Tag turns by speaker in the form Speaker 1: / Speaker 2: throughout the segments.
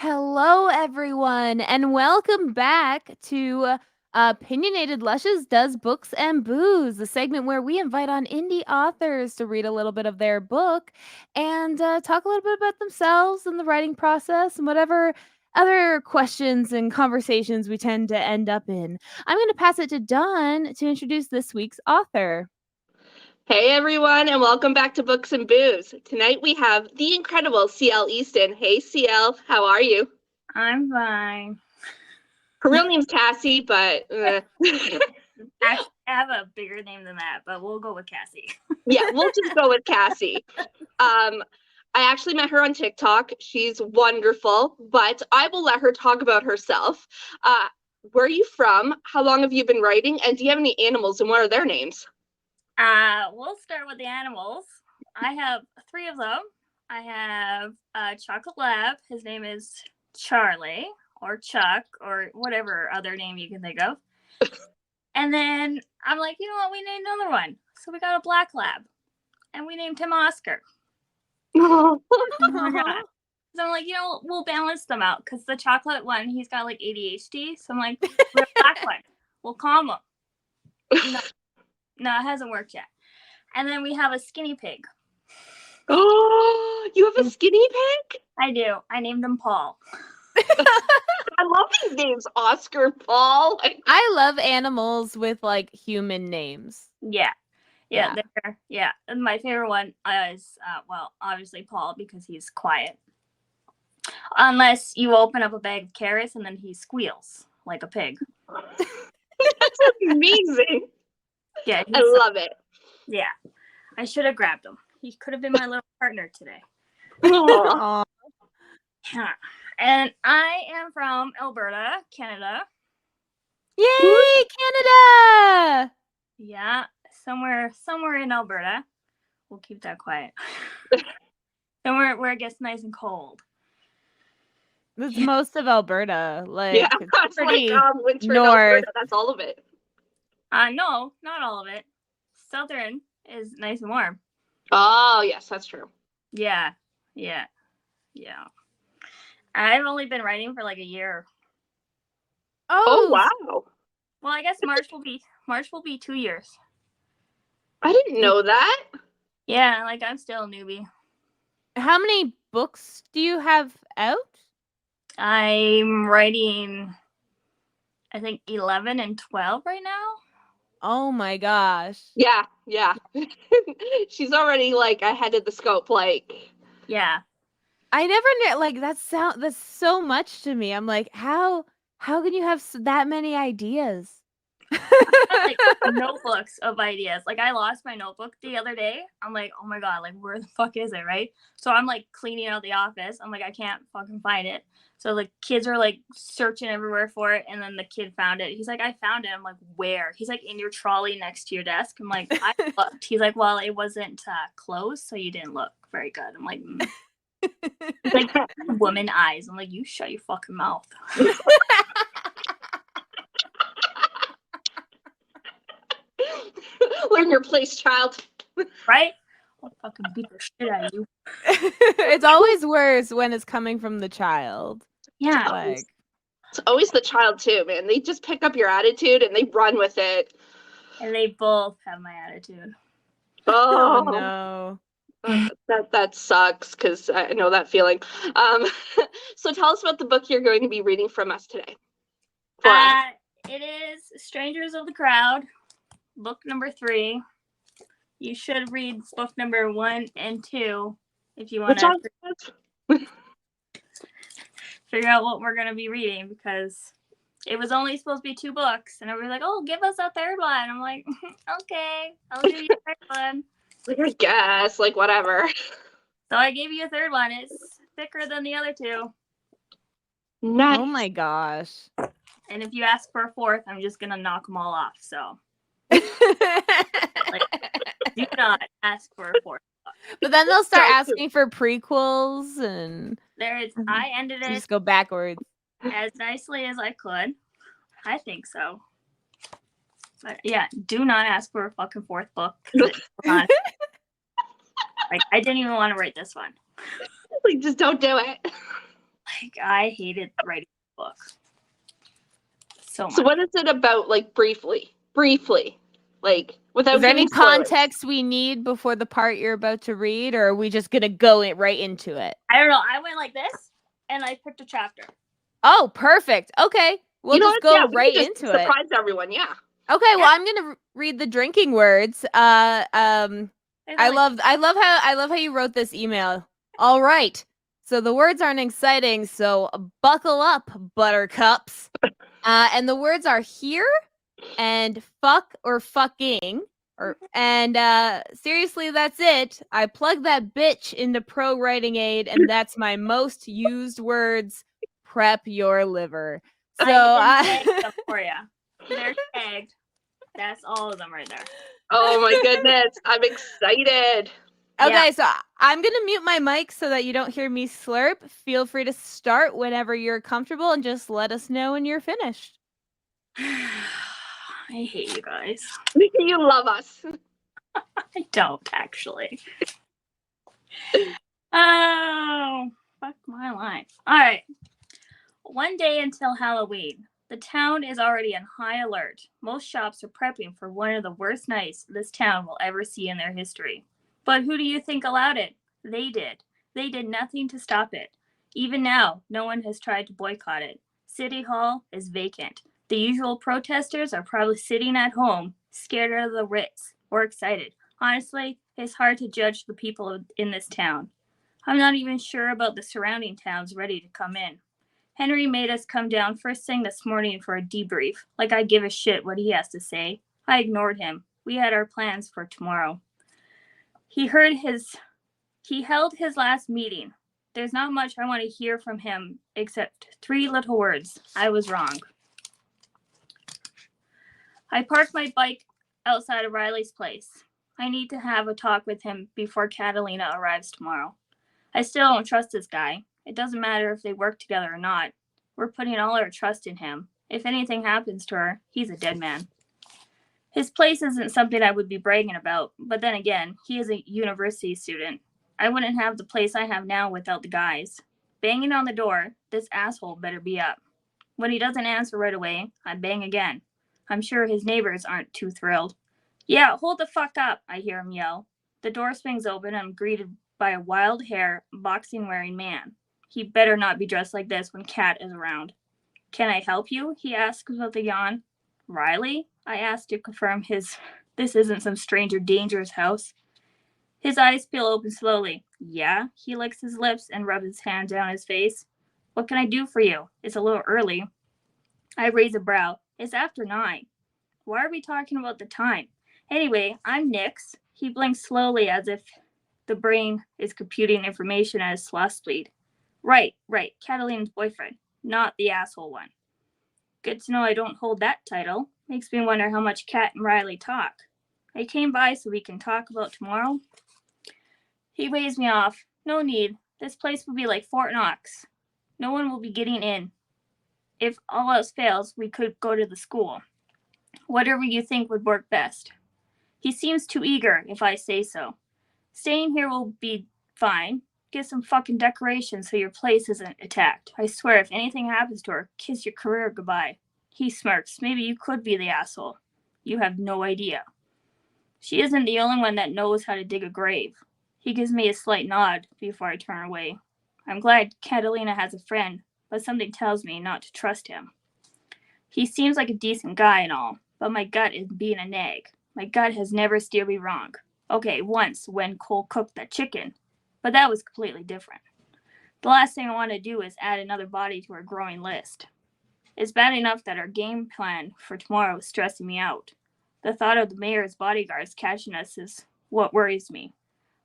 Speaker 1: Hello, everyone, and welcome back to Opinionated Lushes Does Books and Booze, the segment where we invite on indie authors to read a little bit of their book and talk a little bit about themselves and the writing process and whatever other questions and conversations we tend to end up in. I'm going to pass it to Dawn to introduce this week's author.
Speaker 2: Hey everyone, and welcome back to Books and Booze. Tonight we have the incredible CL Easton. Hey CL, how are you?
Speaker 3: I'm fine.
Speaker 2: Her real name's Cassie, but
Speaker 3: Actually, I have a bigger name than that, but we'll go with Cassie.
Speaker 2: yeah, we'll just go with Cassie. I actually met her on TikTok. She's wonderful, but I will let her talk about herself. Where are you from? How long have you been writing? And do you have any animals, and what are their names?
Speaker 3: We'll start with the animals. I have 3 of them. I have a chocolate lab. His name is Charlie, or Chuck, or whatever other name you can think of. And then I'm like, you know what? We named another one. So we got a black lab, and we named him Oscar. Oh my God. So I'm like, we'll balance them out because the chocolate one, he's got like ADHD. So I'm like, the black one, we'll calm him. No, it hasn't worked yet. And then we have a skinny pig.
Speaker 2: Oh, you have a skinny pig?
Speaker 3: I do. I named him Paul.
Speaker 2: I love these names, Oscar, Paul.
Speaker 1: I love animals with like human names.
Speaker 3: Yeah. And my favorite one is, obviously Paul because he's quiet. Unless you open up a bag of carrots and then he squeals like a pig.
Speaker 2: That's amazing.
Speaker 3: Yeah.
Speaker 2: I love it.
Speaker 3: Yeah. I should have grabbed him. He could have been my little partner today.
Speaker 1: Aww.
Speaker 3: And I am from Alberta, Canada.
Speaker 1: Yay, Canada!
Speaker 3: Yeah, somewhere in Alberta. We'll keep that quiet. Somewhere where it gets nice and cold.
Speaker 1: That's most of Alberta. Like,
Speaker 2: yeah,
Speaker 1: it's pretty
Speaker 2: winter
Speaker 1: north.
Speaker 2: Alberta, that's all of it.
Speaker 3: No, not all of it. Southern is nice and warm.
Speaker 2: Oh, yes, that's true.
Speaker 3: Yeah. I've only been writing for like a year.
Speaker 2: Oh wow.
Speaker 3: Well, I guess March will be 2 years.
Speaker 2: I didn't know that.
Speaker 3: Yeah, like I'm still a newbie.
Speaker 1: How many books do you have out?
Speaker 3: I'm writing, I think 11 and 12 right now.
Speaker 1: Oh my gosh.
Speaker 2: Yeah. She's already like ahead of the scope, like.
Speaker 3: Yeah.
Speaker 1: I never knew, like, that's so much to me. I'm like, how can you have that many ideas?
Speaker 3: Like notebooks of ideas. Like I lost my notebook the other day. I'm like, oh my God, like where the fuck is it, right? So I'm like cleaning out the office. I'm like, I can't fucking find it. So the kids are like searching everywhere for it. And then the kid found it. He's like, I found it. I'm like, where? He's like, in your trolley next to your desk. I'm like, I looked. He's like, well, it wasn't closed, so you didn't look very good. I'm like, He's like woman eyes. I'm like, you shut your fucking mouth.
Speaker 2: Learn your place, child.
Speaker 3: Right? I'll fucking beat the shit out of you.
Speaker 1: It's always worse when it's coming from the child.
Speaker 3: Yeah.
Speaker 1: Like,
Speaker 2: it's always the child too, man. They just pick up your attitude and they run with it.
Speaker 3: And they both have my attitude.
Speaker 2: Oh
Speaker 1: no.
Speaker 2: That sucks because I know that feeling. So tell us about the book you're going to be reading from us today.
Speaker 3: It is Strangers of the Crowd, book number 3. You should read book number 1 and 2 if you want to figure out what we're going to be reading, because it was only supposed to be 2 books, and everybody's like, oh, give us a third one. I'm like, okay, I'll give you a third one.
Speaker 2: I guess, like, whatever.
Speaker 3: So I gave you a third one. It's thicker than the other 2.
Speaker 2: Nice.
Speaker 1: Oh my gosh.
Speaker 3: And if you ask for a 4th, I'm just going to knock them all off. So like, do not ask for a 4th.
Speaker 1: But then they'll start asking for prequels, and
Speaker 3: I ended it
Speaker 1: just go backwards
Speaker 3: as nicely as I could. I think so. But yeah, do not ask for a fucking 4th book. Like, I didn't even want to write this one.
Speaker 2: Like, just don't do it.
Speaker 3: Like, I hated writing the book so much.
Speaker 2: So what is it about, like, briefly? Like, without
Speaker 1: Is there any
Speaker 2: giving spoilers.
Speaker 1: context we need before the part you're about to read, or are we just gonna go right into it?
Speaker 3: I don't know. I went like this, and I picked a chapter.
Speaker 1: Oh, perfect. Okay, we'll
Speaker 2: You know
Speaker 1: what?
Speaker 2: what? Yeah,
Speaker 1: Go
Speaker 2: we
Speaker 1: right
Speaker 2: could just
Speaker 1: into it.
Speaker 2: surprise everyone, yeah.
Speaker 1: Okay, well, I'm gonna read the drinking words. I love how you wrote this email. All right, so the words aren't exciting, so buckle up, buttercups. And the words are here and fuck or fucking. Seriously, that's it. I plug that bitch into Pro Writing Aid, and that's my most used words. Prep your liver. So
Speaker 3: I even tagged them for you. They're tagged. That's all of them right there.
Speaker 2: Oh my goodness, I'm excited.
Speaker 1: Okay, so I'm going to mute my mic so that you don't hear me slurp. Feel free to start whenever you're comfortable and just let us know when you're finished.
Speaker 3: I hate you guys.
Speaker 2: You love us.
Speaker 3: I don't, actually. Oh, fuck my life. All right. One day until Halloween. The town is already on high alert. Most shops are prepping for one of the worst nights this town will ever see in their history. But who do you think allowed it? They did. They did nothing to stop it. Even now, no one has tried to boycott it. City Hall is vacant. The usual protesters are probably sitting at home, scared out of the wits, or excited. Honestly, it's hard to judge the people in this town. I'm not even sure about the surrounding towns ready to come in. Henry made us come down first thing this morning for a debrief, like I give a shit what he has to say. I ignored him. We had our plans for tomorrow. He held his last meeting. There's not much I want to hear from him except 3 little words. I was wrong. I parked my bike outside of Riley's place. I need to have a talk with him before Catalina arrives tomorrow. I still don't trust this guy. It doesn't matter if they work together or not. We're putting all our trust in him. If anything happens to her, he's a dead man. His place isn't something I would be bragging about, but then again, he is a university student. I wouldn't have the place I have now without the guys. Banging on the door, this asshole better be up. When he doesn't answer right away, I bang again. I'm sure his neighbors aren't too thrilled. Yeah, hold the fuck up, I hear him yell. The door swings open and I'm greeted by a wild hair, boxing wearing man. He better not be dressed like this when Kat is around. Can I help you? He asks with a yawn. Riley? I asked to confirm this isn't some stranger dangerous house. His eyes peel open slowly. Yeah? He licks his lips and rubs his hand down his face. What can I do for you? It's a little early. I raise a brow. It's after 9. Why are we talking about the time? Anyway, I'm Nix. He blinks slowly as if the brain is computing information at a sloth speed. Right. Catalina's boyfriend, not the asshole one. Good to know I don't hold that title. Makes me wonder how much Kat and Riley talk. I came by so we can talk about tomorrow. He waves me off. No need. This place will be like Fort Knox. No one will be getting in. If all else fails, we could go to the school. Whatever you think would work best. He seems too eager, if I say so. Staying here will be fine. Get some fucking decorations so your place isn't attacked. I swear, if anything happens to her, kiss your career goodbye. He smirks. Maybe you could be the asshole. You have no idea. She isn't the only one that knows how to dig a grave. He gives me a slight nod before I turn away. I'm glad Catalina has a friend, but something tells me not to trust him. He seems like a decent guy and all, but my gut is being a nag. My gut has never steered me wrong. Okay, once when Cole cooked that chicken, but that was completely different. The last thing I want to do is add another body to our growing list. It's bad enough that our game plan for tomorrow is stressing me out. The thought of the mayor's bodyguards catching us is what worries me.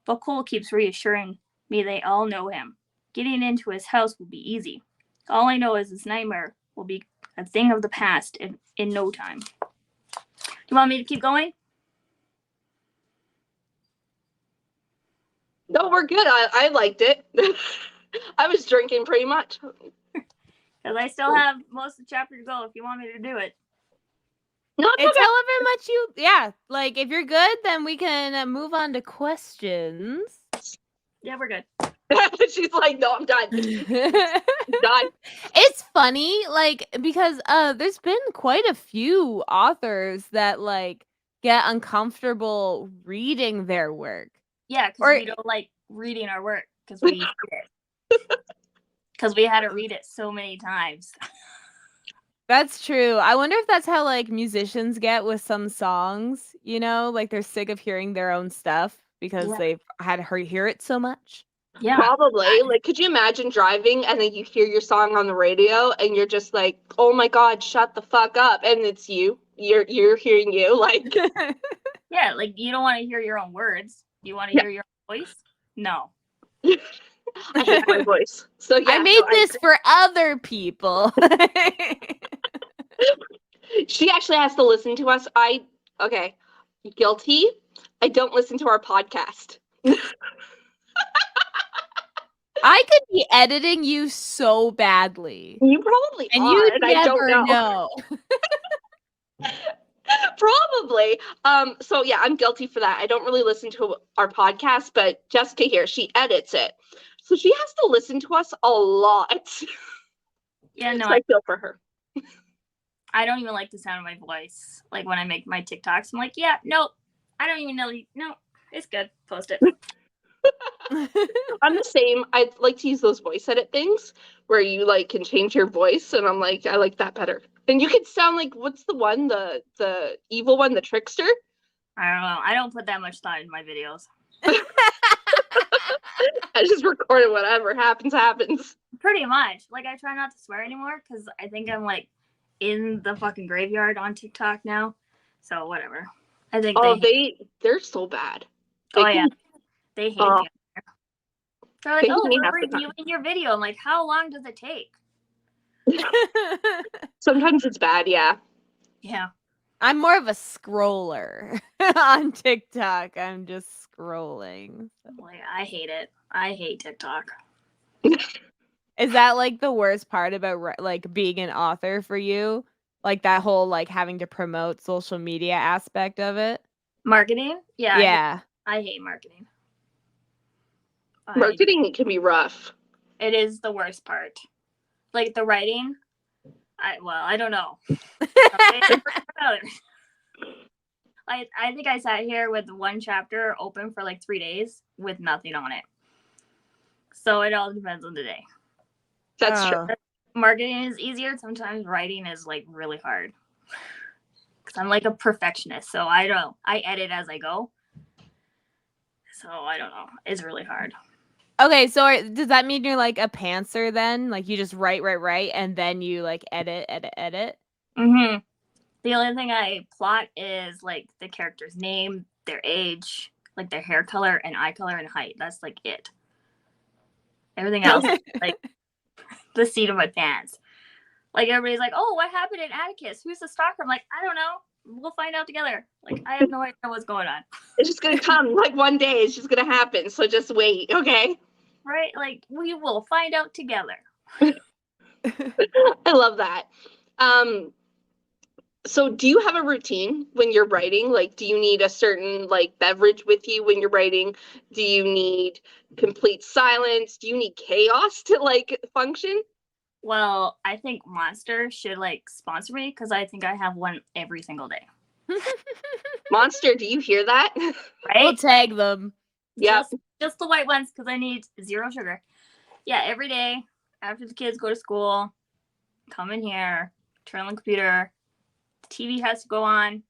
Speaker 3: But Cole keeps reassuring me they all know him. Getting into his house will be easy. All I know is this nightmare will be a thing of the past in no time. Do you want me to keep going?
Speaker 2: No, we're good. I liked it. I was drinking pretty much.
Speaker 3: Because I still have most of the chapter to go if you want me to do it.
Speaker 2: No,
Speaker 1: It's
Speaker 2: okay.
Speaker 1: however much you, like, if you're good, then we can move on to questions.
Speaker 3: Yeah, we're good.
Speaker 2: She's like, no, I'm done. Done.
Speaker 1: It's funny, like, because there's been quite a few authors that like get uncomfortable reading their work.
Speaker 3: Yeah, because
Speaker 1: Or
Speaker 3: we don't like reading our work because we hate it. Because we had to read it so many times.
Speaker 1: that's true. I wonder if that's how like musicians get with some songs, you know, like they're sick of hearing their own stuff because
Speaker 3: Yeah.
Speaker 1: they've had to hear it so much.
Speaker 3: Yeah.
Speaker 2: Probably. Like, could you imagine driving and then you hear your song on the radio and you're just like, oh my God, shut the fuck up. And it's you. You're hearing you. Like,
Speaker 3: Yeah, like you don't want to hear your own words. You want to
Speaker 2: Yeah.
Speaker 3: hear your own voice? No.
Speaker 2: I hate my voice. So yeah,
Speaker 1: I made this for other people.
Speaker 2: She actually has to listen to us. Okay, guilty. I don't listen to our podcast.
Speaker 1: I could be editing you so badly.
Speaker 2: You probably
Speaker 1: And
Speaker 2: are,
Speaker 1: you'd
Speaker 2: and I don't
Speaker 1: never
Speaker 2: know. Probably. So yeah, I'm guilty for that. I don't really listen to our podcast, but Jessica here, she edits it. So she has to listen to us a lot.
Speaker 3: Yeah, no,
Speaker 2: So I feel for her.
Speaker 3: I don't even like the sound of my voice. Like when I make my TikToks, I'm like, yeah, nope. I don't even know. No, it's good. Post it.
Speaker 2: I'm the same. I like to use those voice edit things where you like can change your voice, and I'm like, I like that better. And you can sound like, what's the one, the evil one, the trickster?
Speaker 3: I don't know. I don't put that much thought in my videos.
Speaker 2: I just recorded whatever happens.
Speaker 3: Pretty much. Like I try not to swear anymore because I think I'm like in the fucking graveyard on TikTok now. So whatever. I think
Speaker 2: They're so bad.
Speaker 3: yeah. They hate me. They're like,
Speaker 2: They hate
Speaker 3: oh,
Speaker 2: me
Speaker 3: we're
Speaker 2: half the time.
Speaker 3: reviewing your video. I'm like, how long does it take?
Speaker 2: Sometimes it's bad, yeah.
Speaker 3: Yeah.
Speaker 1: I'm more of a scroller on TikTok. I'm just scrolling.
Speaker 3: Like, I hate it. I hate TikTok.
Speaker 1: Is that like the worst part about like being an author for you? Like that whole like having to promote social media aspect of it?
Speaker 3: Marketing? Yeah.
Speaker 1: Yeah.
Speaker 3: I hate marketing.
Speaker 2: Marketing can be rough.
Speaker 3: It is the worst part. Like the writing, I don't know. I think I sat here with one chapter open for like 3 days with nothing on it. So it all depends on the day.
Speaker 2: That's true.
Speaker 3: Marketing is easier. Sometimes writing is like really hard. Because I'm like a perfectionist. So I edit as I go. So I don't know. It's really hard.
Speaker 1: Okay, so does that mean you're like a pantser then? Like you just write, and then you like edit?
Speaker 3: Mm-hmm. The only thing I plot is like the character's name, their age, like their hair color and eye color and height. That's like it. Everything else is like the seat of my pants. Like everybody's like, oh, what happened in Atticus? Who's the stalker? I'm like, I don't know. We'll find out together. Like I have no idea what's going on.
Speaker 2: It's just gonna come like one day. It's just gonna happen. So just wait, okay?
Speaker 3: Right? Like we will find out together.
Speaker 2: I love that. So do you have a routine when you're writing? Like, do you need a certain like beverage with you when you're writing? Do you need complete silence? Do you need chaos to like function?
Speaker 3: Well, I think Monster should like sponsor me because I think I have one every single day.
Speaker 2: Monster, do you hear that?
Speaker 3: Right?
Speaker 1: We'll tag them.
Speaker 2: Yeah.
Speaker 3: Just the white ones because I need 0 sugar. Yeah, every day after the kids go to school, come in here, turn on the computer, the TV has to go on,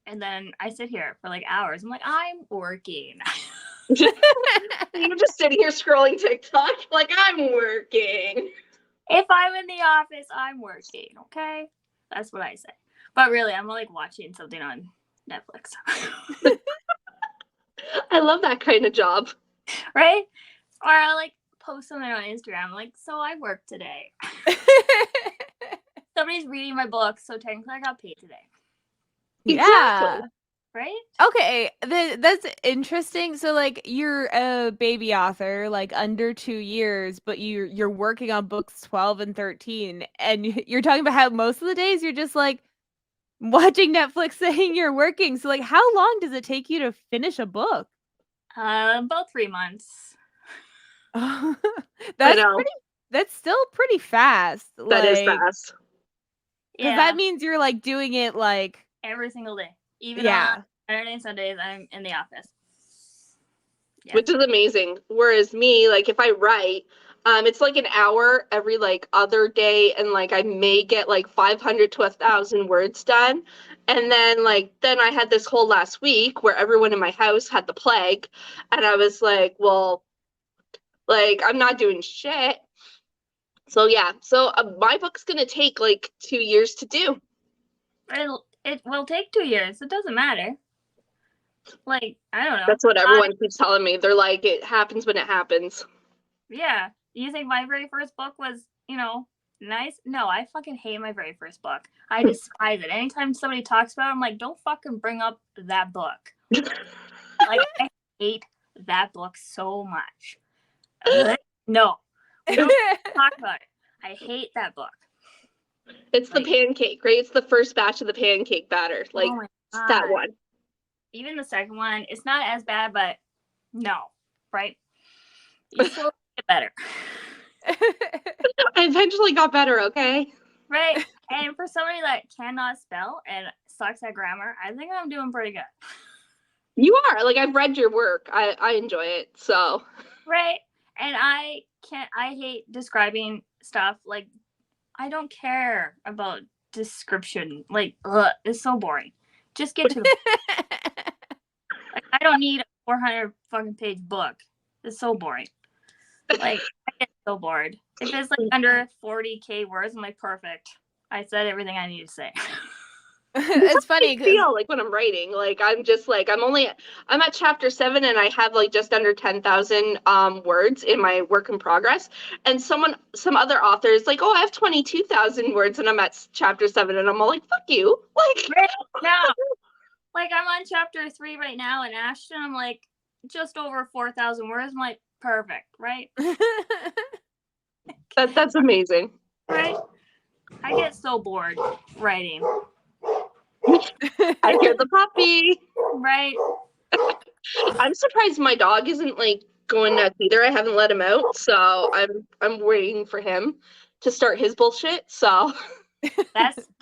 Speaker 3: and then I sit here for like hours. I'm like, I'm working.
Speaker 2: You're just sitting here scrolling TikTok like I'm working.
Speaker 3: If I'm in the office, I'm working, okay? That's what I say. But really, I'm like watching something on Netflix.
Speaker 2: I love that kind of job.
Speaker 3: Right? Or I'll like post something on Instagram, like, so I worked today. Somebody's reading my book, so technically I got paid today.
Speaker 1: Yeah.
Speaker 2: Exactly.
Speaker 3: Right?
Speaker 1: Okay, that's interesting. So like you're a baby author, like under 2 years, but you're working on books 12 and 13, and you're talking about how most of the days you're just like watching Netflix saying you're working. So like how long does it take you to finish a book?
Speaker 3: About 3 months.
Speaker 2: I
Speaker 1: That's
Speaker 2: know.
Speaker 1: pretty that's still pretty fast,
Speaker 2: That is
Speaker 1: like,
Speaker 2: fast.
Speaker 1: 'cause that means you're, like, doing it, like
Speaker 3: every single day. Even on
Speaker 1: yeah.
Speaker 3: Saturday and Sundays, I'm in the office. Yeah.
Speaker 2: Which is amazing. Whereas me, like if I write, it's like an hour every like other day, and like I may get like 500 to 1,000 words done. And then I had this whole last week where everyone in my house had the plague, and I was like, well, like I'm not doing shit. So yeah, so my book's gonna take like 2 years to do.
Speaker 3: It will take 2 years. It doesn't matter. Like, I don't know.
Speaker 2: That's what everyone keeps telling me. They're like, it happens when it happens.
Speaker 3: Yeah. You think my very first book was, nice? No, I fucking hate my very first book. I despise it. Anytime somebody talks about it, I'm like, don't fucking bring up that book. Like, I hate that book so much. No, we don't talk about it. I hate that book.
Speaker 2: It's the pancake, right? It's the first batch of the pancake batter. Like,
Speaker 3: oh my God.
Speaker 2: that one.
Speaker 3: Even the second one, it's not as bad, but no, right? You still get better.
Speaker 2: I eventually got better, okay?
Speaker 3: Right? And for somebody that cannot spell and sucks at grammar, I think I'm doing pretty good.
Speaker 2: You are. Like, I've read your work. I enjoy it, so.
Speaker 3: Right? And I hate describing stuff. Like, I don't care about description. Like, it's so boring. Just get to the like, I don't need a 400 fucking page book. It's so boring. Like, I get so bored. If it's like under 40K words, I'm like, perfect. I said everything I need to say.
Speaker 1: It's funny
Speaker 2: I feel like when I'm writing, like I'm just like I'm at chapter 7, and I have like just under 10,000 words in my work in progress. And some other author is like, oh, I have 22,000 words, and I'm at chapter 7, and I'm all like, fuck you, like.
Speaker 3: Right now, like I'm on chapter 3 right now, and Ashton, I'm like just over 4,000 words. I'm like, perfect, right?
Speaker 2: That's amazing.
Speaker 3: Right? I get so bored writing.
Speaker 2: I hear the puppy.
Speaker 3: Right?
Speaker 2: I'm surprised my dog isn't like going nuts either. I haven't let him out, so I'm waiting for him to start his bullshit. So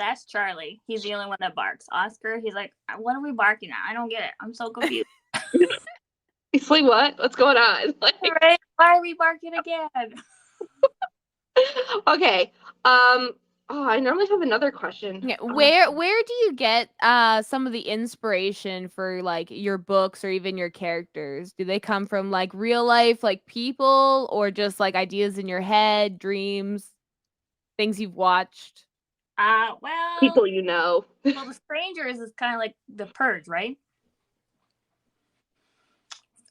Speaker 3: that's Charlie. He's the only one that barks. Oscar, he's like, what are we barking at? I don't get it. I'm so confused.
Speaker 2: he's like, what? What's going on? Like,
Speaker 3: Right? Why are we barking again?
Speaker 2: okay. Oh, I normally have another question.
Speaker 1: Yeah, where do you get some of the inspiration for like your books or even your characters? Do they come from like real life, like people, or just like ideas in your head, dreams, things you've watched?
Speaker 3: Well,
Speaker 2: People you know.
Speaker 3: well, The Strangers is kind of like The Purge, right?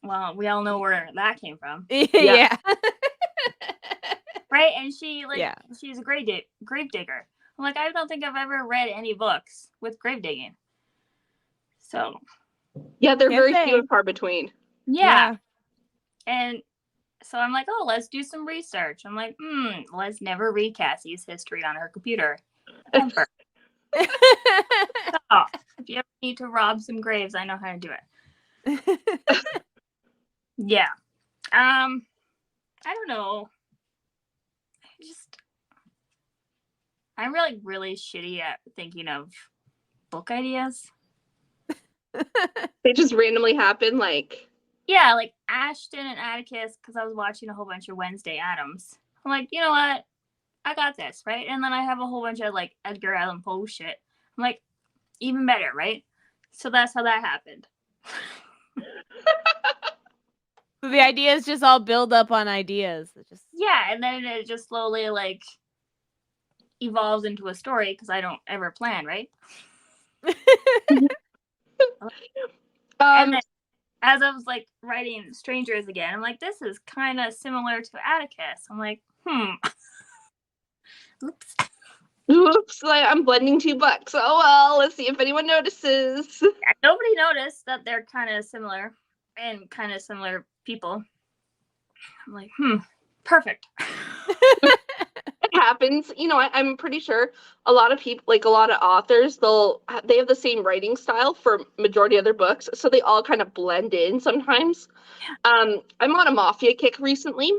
Speaker 3: Well, we all know where that came from.
Speaker 1: Yeah.
Speaker 3: Right? And she
Speaker 1: Yeah.
Speaker 3: she's a grave digger. I'm like, I don't think I've ever read any books with grave digging. So
Speaker 2: Yeah, they're
Speaker 1: Can't
Speaker 2: very
Speaker 1: say.
Speaker 2: few and far between.
Speaker 3: yeah. And so I'm like, oh, let's do some research. I'm like, let's never read Cassie's history on her computer. Ever. So, if you ever need to rob some graves, I know how to do it. Yeah. I don't know. I'm really shitty at thinking of book ideas.
Speaker 2: They just randomly happen, like.
Speaker 3: Yeah, like Ashton and Atticus, because I was watching a whole bunch of Wednesday Addams. I'm like, you know what? I got this, right? And then I have a whole bunch of like Edgar Allan Poe shit. I'm like, even better, right? So that's how that happened.
Speaker 1: So the ideas just all build up on ideas.
Speaker 3: Yeah, and then it just slowly like evolves into a story because I don't ever plan, right? And then as I was like writing Strangers again, I'm like, this is kind of similar to Atticus. I'm like, oops.
Speaker 2: Oops, like, I'm blending 2 books. Oh well, let's see if anyone notices.
Speaker 3: Yeah, nobody noticed that they're kind of similar and kind of similar people. I'm like, perfect.
Speaker 2: It happens. You know, I'm pretty sure a lot of people, like a lot of authors, they have the same writing style for majority of their books, so they all kind of blend in sometimes. I'm on a mafia kick recently,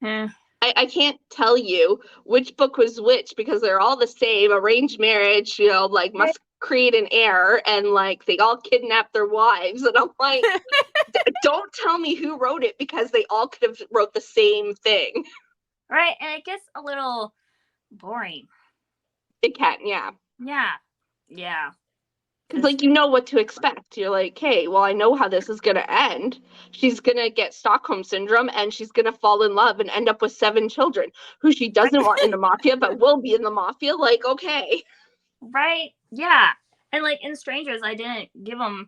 Speaker 3: Eh.
Speaker 2: I can't tell you which book was which because they're all the same. Arranged marriage, like must create an heir, and like they all kidnap their wives. And I'm like, don't tell me who wrote it because they all could have wrote the same thing.
Speaker 3: Right, and it gets a little boring.
Speaker 2: It can, yeah.
Speaker 3: Yeah.
Speaker 2: Because, like, you know what to expect. You're like, hey, well, I know how this is going to end. She's going to get Stockholm Syndrome, and she's going to fall in love and end up with 7 children who she doesn't want in the Mafia, but will be in the Mafia. Like, okay.
Speaker 3: Right, yeah. And, like, in Strangers, I didn't give them...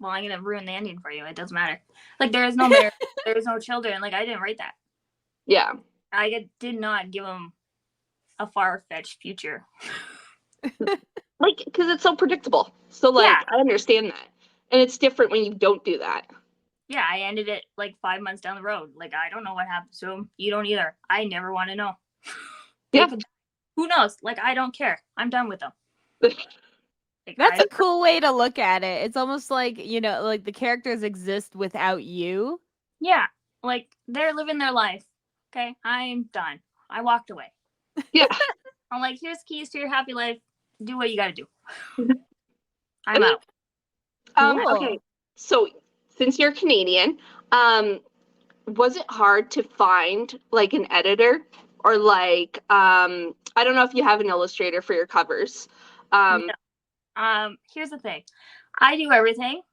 Speaker 3: Well, I'm going to ruin the ending for you. It doesn't matter. Like, there is no marriage. There is no children. Like, I didn't write that.
Speaker 2: Yeah.
Speaker 3: I did not give them a far-fetched future.
Speaker 2: Like, because it's so predictable. So, like,
Speaker 3: Yeah.
Speaker 2: I understand that. And it's different when you don't do that.
Speaker 3: Yeah, I ended it like 5 months down the road. Like, I don't know what happens to him. You don't either. I never want to know.
Speaker 2: Yeah.
Speaker 3: Who knows? Like, I don't care. I'm done with them. Like,
Speaker 1: That's a cool way to look at it. It's almost like, like the characters exist without you.
Speaker 3: Yeah. Like, they're living their life. Okay? I'm done. I walked away.
Speaker 2: Yeah.
Speaker 3: I'm like, here's keys to your happy life. Do what you got to do. I'm out.
Speaker 1: Cool.
Speaker 2: Okay. So, since you're Canadian, was it hard to find like an editor or like I don't know if you have an illustrator for your covers.
Speaker 3: No. Here's the thing. I do everything.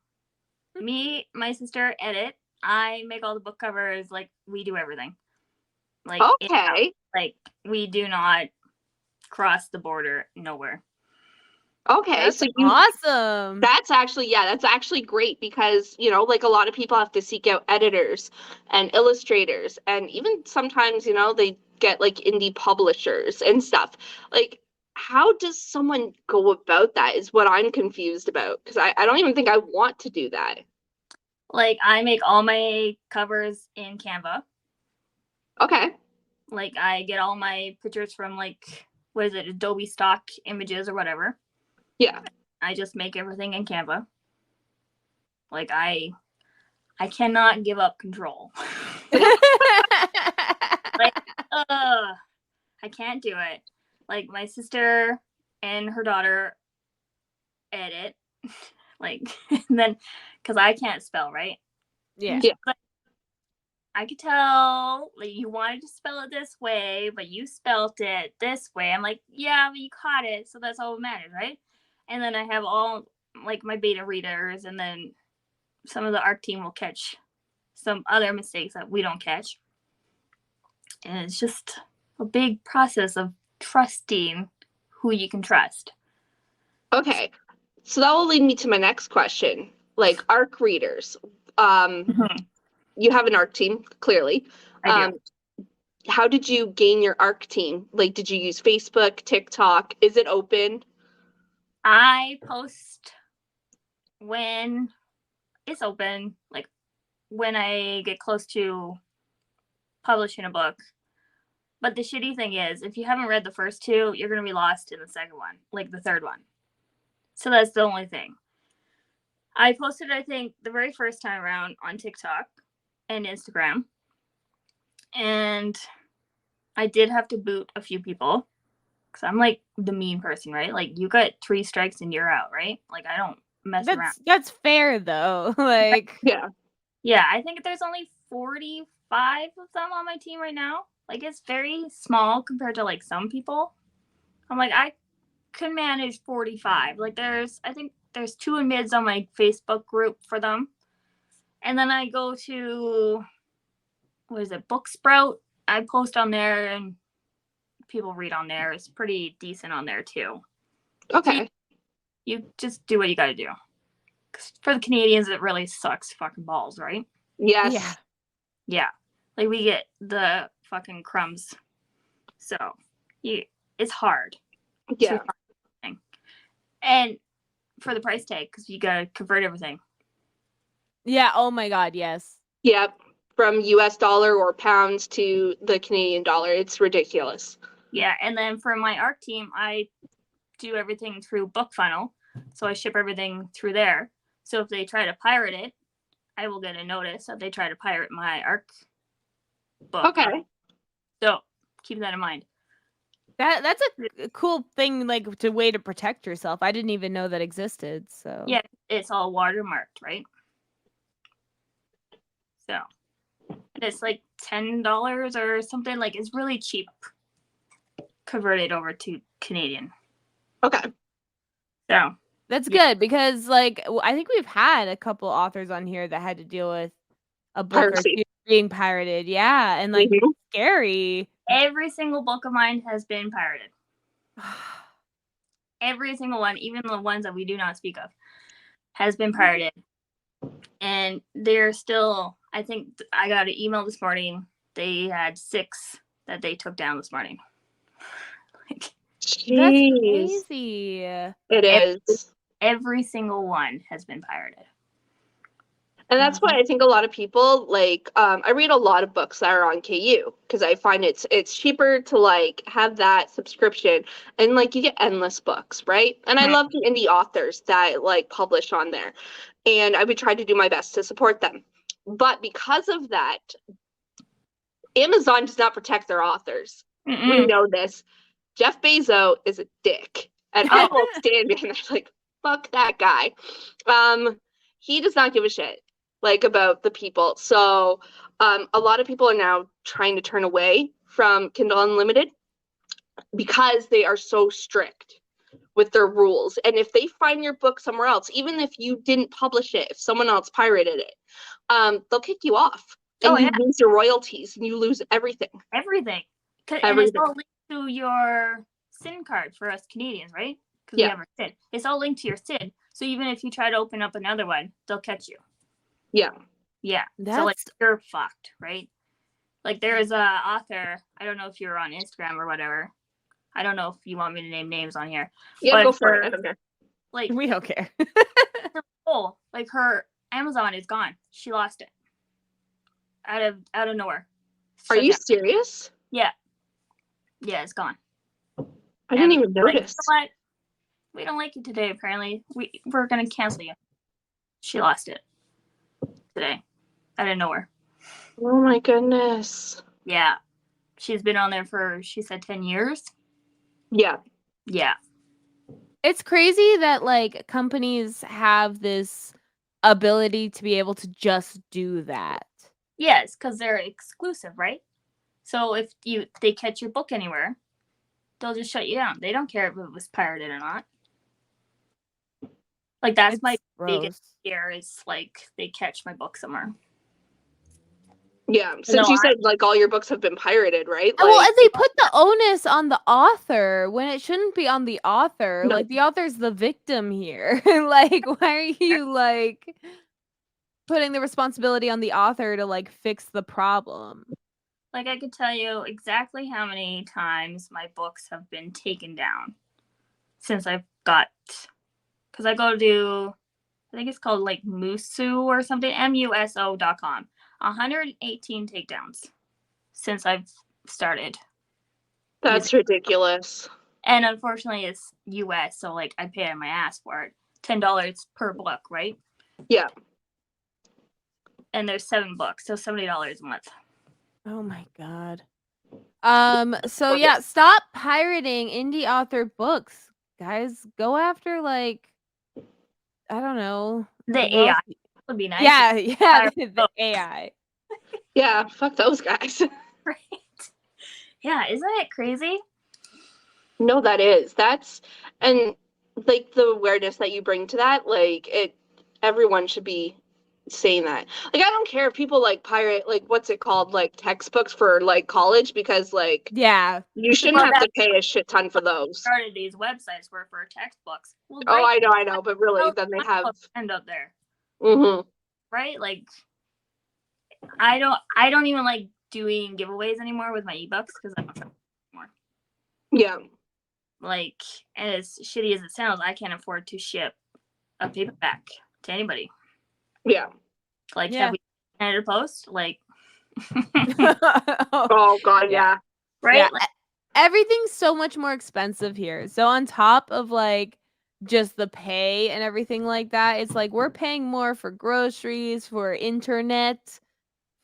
Speaker 3: Me, my sister edit. I make all the book covers. Like, we do everything. Like,
Speaker 2: okay.
Speaker 3: Like, we do not cross the border nowhere.
Speaker 2: Okay,
Speaker 1: that's
Speaker 2: so
Speaker 1: awesome.
Speaker 2: That's actually great because, like a lot of people have to seek out editors and illustrators, and even sometimes, they get like indie publishers and stuff. Like, how does someone go about that is what I'm confused about because I don't even think I want to do that.
Speaker 3: Like, I make all my covers in Canva.
Speaker 2: Okay.
Speaker 3: Like, I get all my pictures from, like, what is it, Adobe stock images or whatever.
Speaker 2: Yeah.
Speaker 3: I just make everything in Canva. Like, I cannot give up control. Like, I can't do it. Like, my sister and her daughter edit. Like, and then, because I can't spell, right?
Speaker 1: Yeah.
Speaker 3: But I could tell, like, you wanted to spell it this way, but you spelt it this way. I'm like, yeah, but you caught it, so that's all that matters, right? And then I have all, like, my beta readers, and then some of the ARC team will catch some other mistakes that we don't catch. And it's just a big process of trusting who you can trust.
Speaker 2: Okay. So that will lead me to my next question. Like ARC readers. You have an ARC team, clearly.
Speaker 3: I do.
Speaker 2: How did you gain your ARC team? Like, did you use Facebook, TikTok? Is it open?
Speaker 3: I post when it's open, like when I get close to publishing a book. But the shitty thing is, if you haven't read the first 2, you're going to be lost in the second one, like the third one. So that's the only thing. I posted, I think, the very first time around on TikTok and Instagram. And I did have to boot a few people because I'm like the mean person, right? Like, you got 3 strikes and you're out, right? Like, I don't mess around.
Speaker 1: That's fair though. Like,
Speaker 2: yeah,
Speaker 3: I think there's only 45 of them on my team right now. Like, it's very small compared to like some people. I'm like, I could manage 45. Like, I think there's 2 in mids on my Facebook group for them. And then I go to, what is it, Book Sprout. I post on there and people read on there. It's pretty decent on there too.
Speaker 2: Okay.
Speaker 3: So you just do what you got to do. For the Canadians, it really sucks fucking balls, right?
Speaker 2: Yes.
Speaker 3: Yeah. Like, we get the fucking crumbs. So it's hard.
Speaker 2: Yeah.
Speaker 3: And for the price tag, because you got to convert everything.
Speaker 1: Yeah. Oh my God. Yes.
Speaker 2: Yep. From US dollar or pounds to the Canadian dollar. It's ridiculous.
Speaker 3: Yeah. And then for my ARC team, I do everything through BookFunnel. So I ship everything through there. So if they try to pirate it, I will get a notice if they try to pirate my ARC book.
Speaker 2: Okay.
Speaker 3: So keep that in mind.
Speaker 1: That's a cool thing, like to way to protect yourself. I didn't even know that existed. So
Speaker 3: Yeah, it's all watermarked, right? So it's like $10 or something. Like it's really cheap converted over to Canadian.
Speaker 2: Okay.
Speaker 3: So
Speaker 1: that's
Speaker 3: Yeah.
Speaker 1: good because, like, I think we've had a couple authors on here that had to deal with a book or
Speaker 2: Piracy.
Speaker 1: two being pirated. Yeah, and like
Speaker 2: Mhm.
Speaker 1: scary.
Speaker 3: every single book of mine has been pirated. Every single one, even the ones that we do not speak of, has been pirated. And they're still, I think I got an email this morning. They had 6 that they took down this morning. Like,
Speaker 1: That's
Speaker 2: Jeez.
Speaker 1: crazy.
Speaker 2: It
Speaker 3: Every-
Speaker 2: is.
Speaker 3: every single one has been pirated.
Speaker 2: And that's why I think a lot of people like I read a lot of books that are on KU because I find it's cheaper to like have that subscription and like you get endless books, right? And I
Speaker 3: Mhm.
Speaker 2: love the indie authors that like publish on there. And I would try to do my best to support them. But because of that, Amazon does not protect their authors. We
Speaker 3: Mm-mm.
Speaker 2: know this. Jeff Bezos is a dick. And I will stand behind that like fuck that guy. He does not give a shit like about the people. So a lot of people are now trying to turn away from Kindle Unlimited because they are so strict with their rules. And if they find your book somewhere else, even if you didn't publish it, if someone else pirated it, they'll kick you off and you lose your royalties and you lose everything.
Speaker 3: Everything. And it's
Speaker 2: Everything.
Speaker 3: all linked to your SIN card for us Canadians, right? Because we
Speaker 2: Yeah.
Speaker 3: have our SIN. It's all linked to your SIN. So even if you try to open up another one, they'll catch you.
Speaker 2: Yeah.
Speaker 3: Yeah. So like
Speaker 1: That's
Speaker 3: you're fucked, right? Like there is a author, I don't know if you're on Instagram or whatever. I don't know if you want me to name names on here.
Speaker 2: Yeah,
Speaker 3: But
Speaker 2: go for it. I don't care.
Speaker 3: like
Speaker 1: we don't care.
Speaker 3: oh, like her Amazon is gone. She lost it. Out of nowhere.
Speaker 2: Are
Speaker 3: Shut
Speaker 2: you
Speaker 3: down.
Speaker 2: serious?
Speaker 3: Yeah. Yeah, it's gone.
Speaker 2: I didn't even
Speaker 3: Like, you
Speaker 2: notice.
Speaker 3: know what? We don't like you today, apparently. We're gonna cancel you. She lost it today. Out of nowhere.
Speaker 2: Oh my goodness.
Speaker 3: Yeah. She's been on there for, she said, 10 years.
Speaker 2: Yeah.
Speaker 3: Yeah.
Speaker 1: It's crazy that like companies have this ability to be able to just do that.
Speaker 3: Yes, because they're exclusive, right? So if they catch your book anywhere, they'll just shut you down. They don't care if it was pirated or not. Like that's my
Speaker 1: It's
Speaker 3: biggest
Speaker 1: gross.
Speaker 3: fear is like they catch my book somewhere.
Speaker 2: Yeah. Since you said like all your books have been pirated, right? Like,
Speaker 1: Well, and they put the onus on the author when it shouldn't be on the author.
Speaker 2: No.
Speaker 1: Like the author's the victim here. Like, why are you like putting the responsibility on the author to like fix the problem?
Speaker 3: Like I could tell you exactly how many times my books have been taken down since I've got, because I go to, I think it's called like Musu or something, muso.com. 118 takedowns since I've started.
Speaker 2: That's ridiculous.
Speaker 3: And unfortunately, it's US, so like I pay my ass for it. $10 per book, right?
Speaker 2: Yeah.
Speaker 3: And there's 7 books, so $70 a month.
Speaker 1: Oh my god. So yeah, stop pirating indie author books. Guys, go after like I don't know.
Speaker 3: The AI
Speaker 1: wealthy-
Speaker 3: would be nice.
Speaker 1: Yeah, yeah, the AI.
Speaker 2: Yeah, fuck those guys.
Speaker 3: Right? Yeah, isn't it crazy?
Speaker 2: No, that is. That's and like the awareness that you bring to that, like everyone should be saying that. Like I don't care if people like pirate like what's it called, like textbooks for like college because like
Speaker 1: Yeah.
Speaker 2: you shouldn't
Speaker 3: Well,
Speaker 2: have to pay a shit ton for those.
Speaker 3: Started these websites were for textbooks. Well,
Speaker 2: Oh,
Speaker 3: great.
Speaker 2: I know, but really then they have
Speaker 3: End up there,
Speaker 2: mm-hmm.
Speaker 3: right? Like, I don't even like doing giveaways anymore with my ebooks because I don't trust anymore.
Speaker 2: Yeah.
Speaker 3: Like, and as shitty as it sounds, I can't afford to ship a paperback to anybody.
Speaker 2: Yeah.
Speaker 3: Like,
Speaker 1: Yeah.
Speaker 3: have we Canada Post? Like,
Speaker 2: Oh god, yeah.
Speaker 3: right?
Speaker 1: Yeah.
Speaker 3: Like,
Speaker 1: Everything's so much more expensive here. So on top of like just the pay and everything like that, it's like we're paying more for groceries, for internet,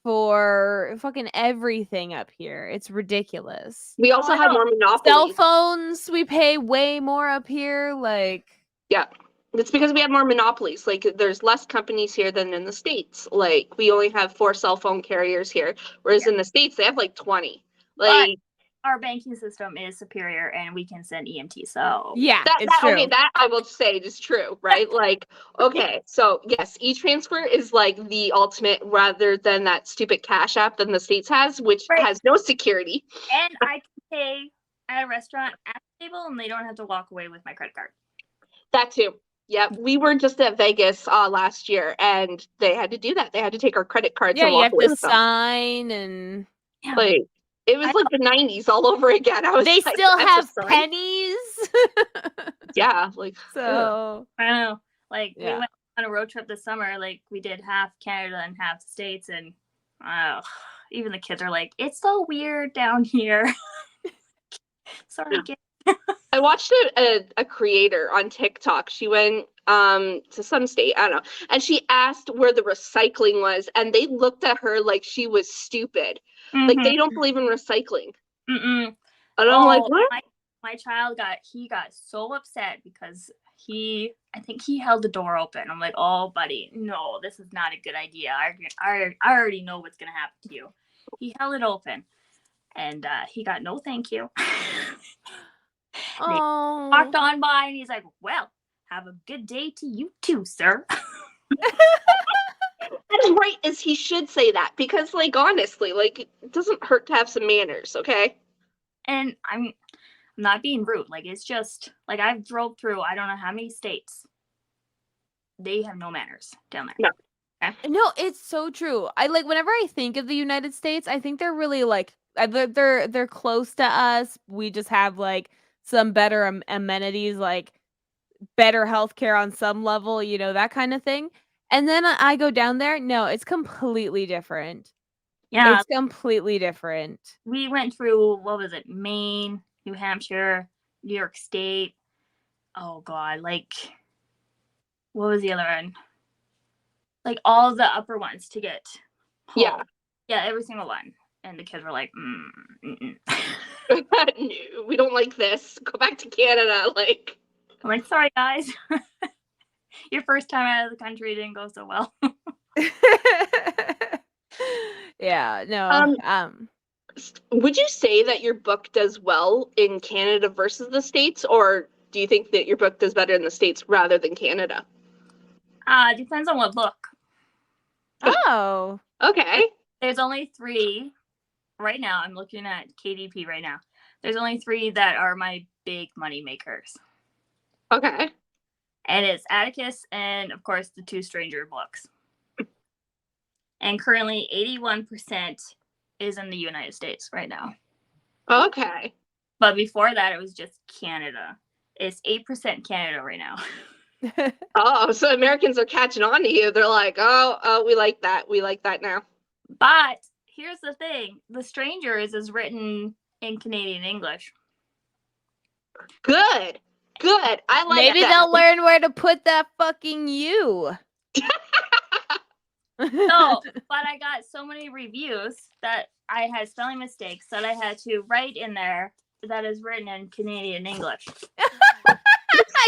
Speaker 1: for fucking everything up here. It's ridiculous.
Speaker 2: We also
Speaker 3: I
Speaker 2: had
Speaker 3: know.
Speaker 2: more
Speaker 1: Cell
Speaker 2: monopolies.
Speaker 1: phones, we pay way more up here. Like,
Speaker 2: Yeah. It's because we had more monopolies. Like, there's less companies here than in the States. Like, we only have 4 cell phone carriers here, whereas in the States, they have like 20.
Speaker 3: But
Speaker 2: Like,
Speaker 3: our banking system is superior, and we can send EMT. So
Speaker 1: yeah,
Speaker 2: that,
Speaker 1: it's true.
Speaker 2: okay, that I will say is true, right? Like, okay, so yes, e-transfer is like the ultimate rather than that stupid Cash App that the States has, which
Speaker 3: Right.
Speaker 2: has no security.
Speaker 3: and I can pay at a restaurant at the table, and they don't have to walk away with my credit card.
Speaker 2: That too. Yeah, we were just at Vegas last year, and they had to do that. They had to take our credit cards
Speaker 1: Yeah,
Speaker 2: and
Speaker 1: you
Speaker 2: walk
Speaker 1: have
Speaker 2: away
Speaker 1: to
Speaker 2: with them.
Speaker 1: sign, and
Speaker 3: Yeah.
Speaker 2: Like, it was
Speaker 3: I
Speaker 2: like the 90s all over again. I was
Speaker 1: they
Speaker 2: like,
Speaker 1: still
Speaker 2: "I
Speaker 1: have
Speaker 2: to sign?"
Speaker 1: pennies.
Speaker 2: Yeah, like, ugh.
Speaker 1: So
Speaker 3: I know. Like we
Speaker 1: yeah.
Speaker 3: went on a road trip this summer. Like we did half Canada and half the States, and even the kids are like, "It's so weird down here." Sorry, kids.
Speaker 2: I watched a creator on TikTok. She went to some state, I don't know, and she asked where the recycling was, and they looked at her like she was stupid. Like, they don't believe in recycling.
Speaker 3: Mm-mm.
Speaker 2: And I'm like,
Speaker 3: Oh,
Speaker 2: what?
Speaker 3: my child got so upset because I think he held the door open. I'm like, oh buddy, no, this is not a good idea. I already know what's gonna happen to you. He held it open, and he got no thank you. They walked
Speaker 1: Oh,
Speaker 3: on by, and he's like, well, have a good day to you too, sir.
Speaker 2: As right as he should say that, because, like, honestly, like, it doesn't hurt to have some manners, okay?
Speaker 3: And I'm not being rude. Like, it's just like I've drove through I don't know how many states. They have no manners down there.
Speaker 2: No.
Speaker 1: no, it's so true. I like whenever I think of the United States, I think they're really like they're close to us. We just have like some better amenities, like better healthcare on some level, that kind of thing. And then I go down there, no, it's completely different.
Speaker 3: Yeah,
Speaker 1: It's completely different.
Speaker 3: we went through what was it? Maine, New Hampshire, New York State. Oh god, like what was the other one? Like all the upper ones to get home.
Speaker 2: Yeah.
Speaker 3: Yeah, every single one. And the kids were like,
Speaker 2: We don't like this. Go back to Canada. Like,
Speaker 3: I'm like, sorry guys. Your first time out of the country didn't go so well.
Speaker 1: Yeah, no.
Speaker 2: would you say that your book does well in Canada versus the States, or do you think that your book does better in the States rather than Canada?
Speaker 3: Depends on what book.
Speaker 1: Oh.
Speaker 2: Okay.
Speaker 3: There's only 3 right now. I'm looking at KDP right now. There's only 3 that are my big money makers.
Speaker 2: Okay.
Speaker 3: And it's Atticus and, of course, the 2 Stranger books. And currently 81% is in the United States right now.
Speaker 2: Okay.
Speaker 3: But before that, it was just Canada. It's 8% Canada right now.
Speaker 2: Oh, so Americans are catching on to you. They're like, oh, we like that. We like that now.
Speaker 3: But here's the thing. The Strangers is written in Canadian English.
Speaker 2: Good. Good. I like
Speaker 1: Maybe
Speaker 2: that.
Speaker 1: they'll learn where to put that fucking U.
Speaker 3: No, but I got so many reviews that I had spelling mistakes that I had to write in there that is written in Canadian English.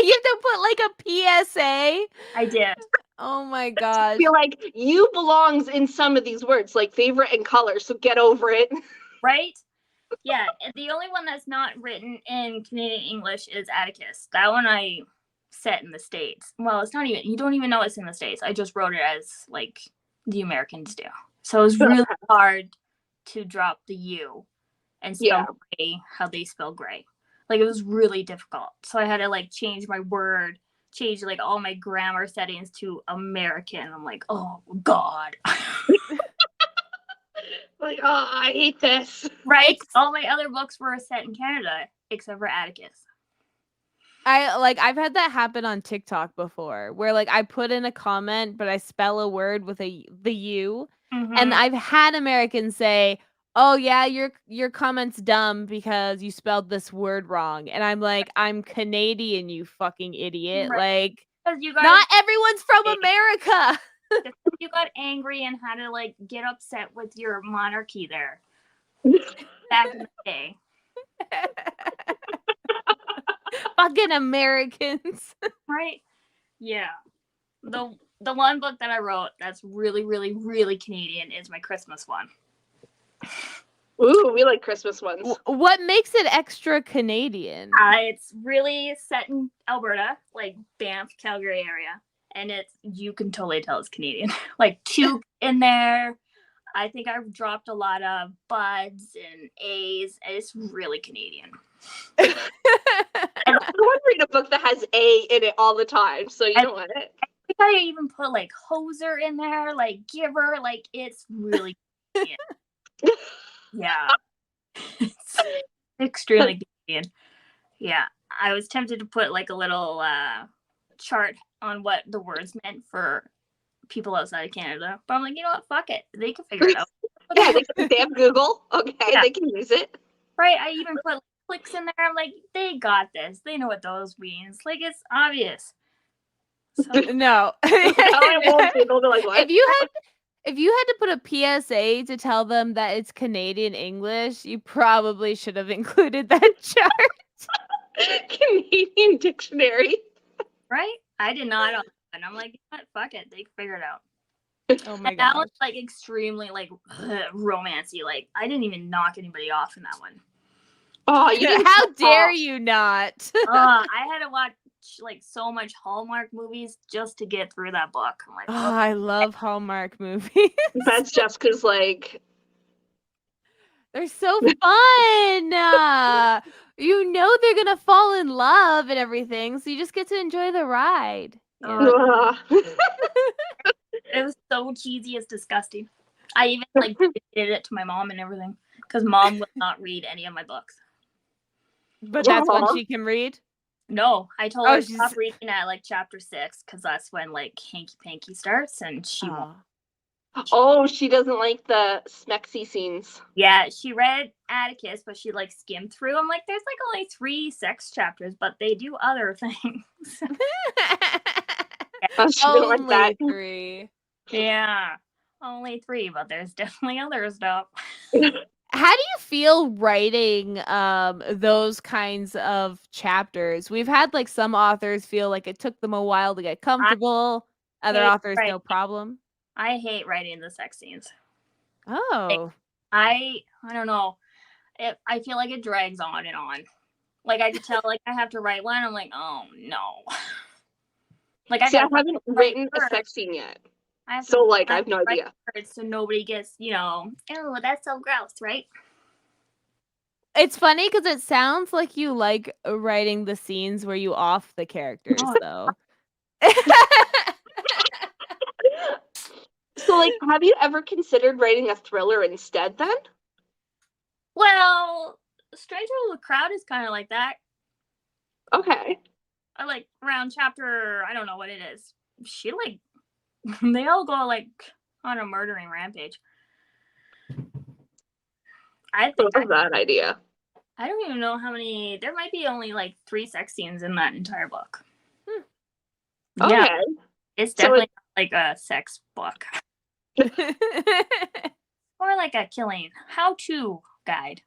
Speaker 1: You have to put like a PSA.
Speaker 3: I did.
Speaker 1: Oh my
Speaker 2: I
Speaker 1: gosh.
Speaker 2: feel like you belongs in some of these words, like favorite and color, so get over it.
Speaker 3: Right? Yeah, the only one that's not written in Canadian English is Atticus. That one I set in the States. Well, it's not even, you don't even know it's in the States. I just wrote it as like the Americans do. So it was really hard to drop the U and spell gray how they spell gray. Like it was really difficult. So I had to like change my word, change like all my grammar settings to American. I'm like, oh God.
Speaker 2: Like, oh, I hate this.
Speaker 3: Right? All my other books were set in Canada except for Atticus.
Speaker 1: I've had that happen on TikTok before where like I put in a comment but I spell a word with the U, and I've had Americans say, "Oh yeah, your comment's dumb because you spelled this word wrong." And I'm like, "I'm Canadian, you fucking idiot."
Speaker 3: Right.
Speaker 1: Like
Speaker 3: You guys,
Speaker 1: not everyone's from America.
Speaker 3: Just you got angry and had to like get upset with your monarchy there back in the day.
Speaker 1: Fucking Americans.
Speaker 3: Right? Yeah. The one book that I wrote that's really, really, really Canadian is my Christmas one.
Speaker 2: Ooh, we like Christmas ones.
Speaker 1: What makes it extra Canadian?
Speaker 3: It's really set in Alberta, like Banff, Calgary area, and you can totally tell it's Canadian. Like two in there. I think I've dropped a lot of buds and A's, and it's really Canadian.
Speaker 2: I want to read a book that has A in it all the time, so you don't want it.
Speaker 3: I think I even put like hoser in there, like giver, like it's really Canadian. Yeah. It's extremely Canadian. Yeah. I was tempted to put like a little chart on what the words meant for people outside of Canada. But I'm like, you know what? Fuck it. They can figure it out.
Speaker 2: Yeah, they have Google. Okay, yeah. They can use it.
Speaker 3: Right. I even put like, clicks in there. I'm like, they got this. They know what those means. Like, it's obvious. So,
Speaker 1: No.
Speaker 2: Like,
Speaker 1: If you had to put a PSA to tell them that it's Canadian English, you probably should have included that chart.
Speaker 2: Canadian dictionary.
Speaker 3: Right? I did not. And I'm like, what? Fuck it. They can figure it out.
Speaker 1: Oh my
Speaker 3: god.
Speaker 1: god.
Speaker 3: That was like extremely like romancy. Like I didn't even knock anybody off in that one.
Speaker 2: Oh, you didn't
Speaker 1: how dare you not?
Speaker 3: I had to watch like so much Hallmark movies just to get through that book. I'm like,
Speaker 1: oh, I love Hallmark movies.
Speaker 2: That's just because like
Speaker 1: they're so fun. You know they're gonna fall in love and everything, so you just get to enjoy the ride. Yeah.
Speaker 3: It was so cheesy, it's disgusting. I even like did it to my mom and everything because mom will not read any of my books.
Speaker 1: But that's when she can read?
Speaker 3: No, I told her to stop reading at like chapter 6 because that's when like Hanky Panky starts and she won't.
Speaker 2: Oh, she doesn't like the smexy scenes.
Speaker 3: Yeah, she read Atticus, but she like skimmed through. I'm like, there's like only 3 sex chapters, but they do other things.
Speaker 1: Only 3.
Speaker 3: Yeah, only 3, but there's definitely other stuff.
Speaker 1: How do you feel writing those kinds of chapters? We've had like some authors feel like it took them a while to get comfortable. Other authors, no problem.
Speaker 3: I hate writing the sex scenes.
Speaker 1: Oh.
Speaker 3: I don't know. I feel like it drags on and on. Like I could tell like I have to write one. I'm like, oh no. Like
Speaker 2: I haven't written a sex scene yet. I have no idea.
Speaker 3: So nobody gets, oh, that's so gross, right?
Speaker 1: It's funny because it sounds like you like writing the scenes where you off the characters, though.
Speaker 2: So, like, have you ever considered writing a thriller instead, then?
Speaker 3: Well, Stranger with a Crowd is kind of like that.
Speaker 2: Okay.
Speaker 3: I like around chapter, I don't know what it is. She like, they all go like on a murdering rampage. I think
Speaker 2: love that idea.
Speaker 3: I don't even know how many. There might be only like 3 sex scenes in that entire book.
Speaker 2: Okay.
Speaker 3: Yeah, it's definitely like a sex book. Or like a killing how-to guide.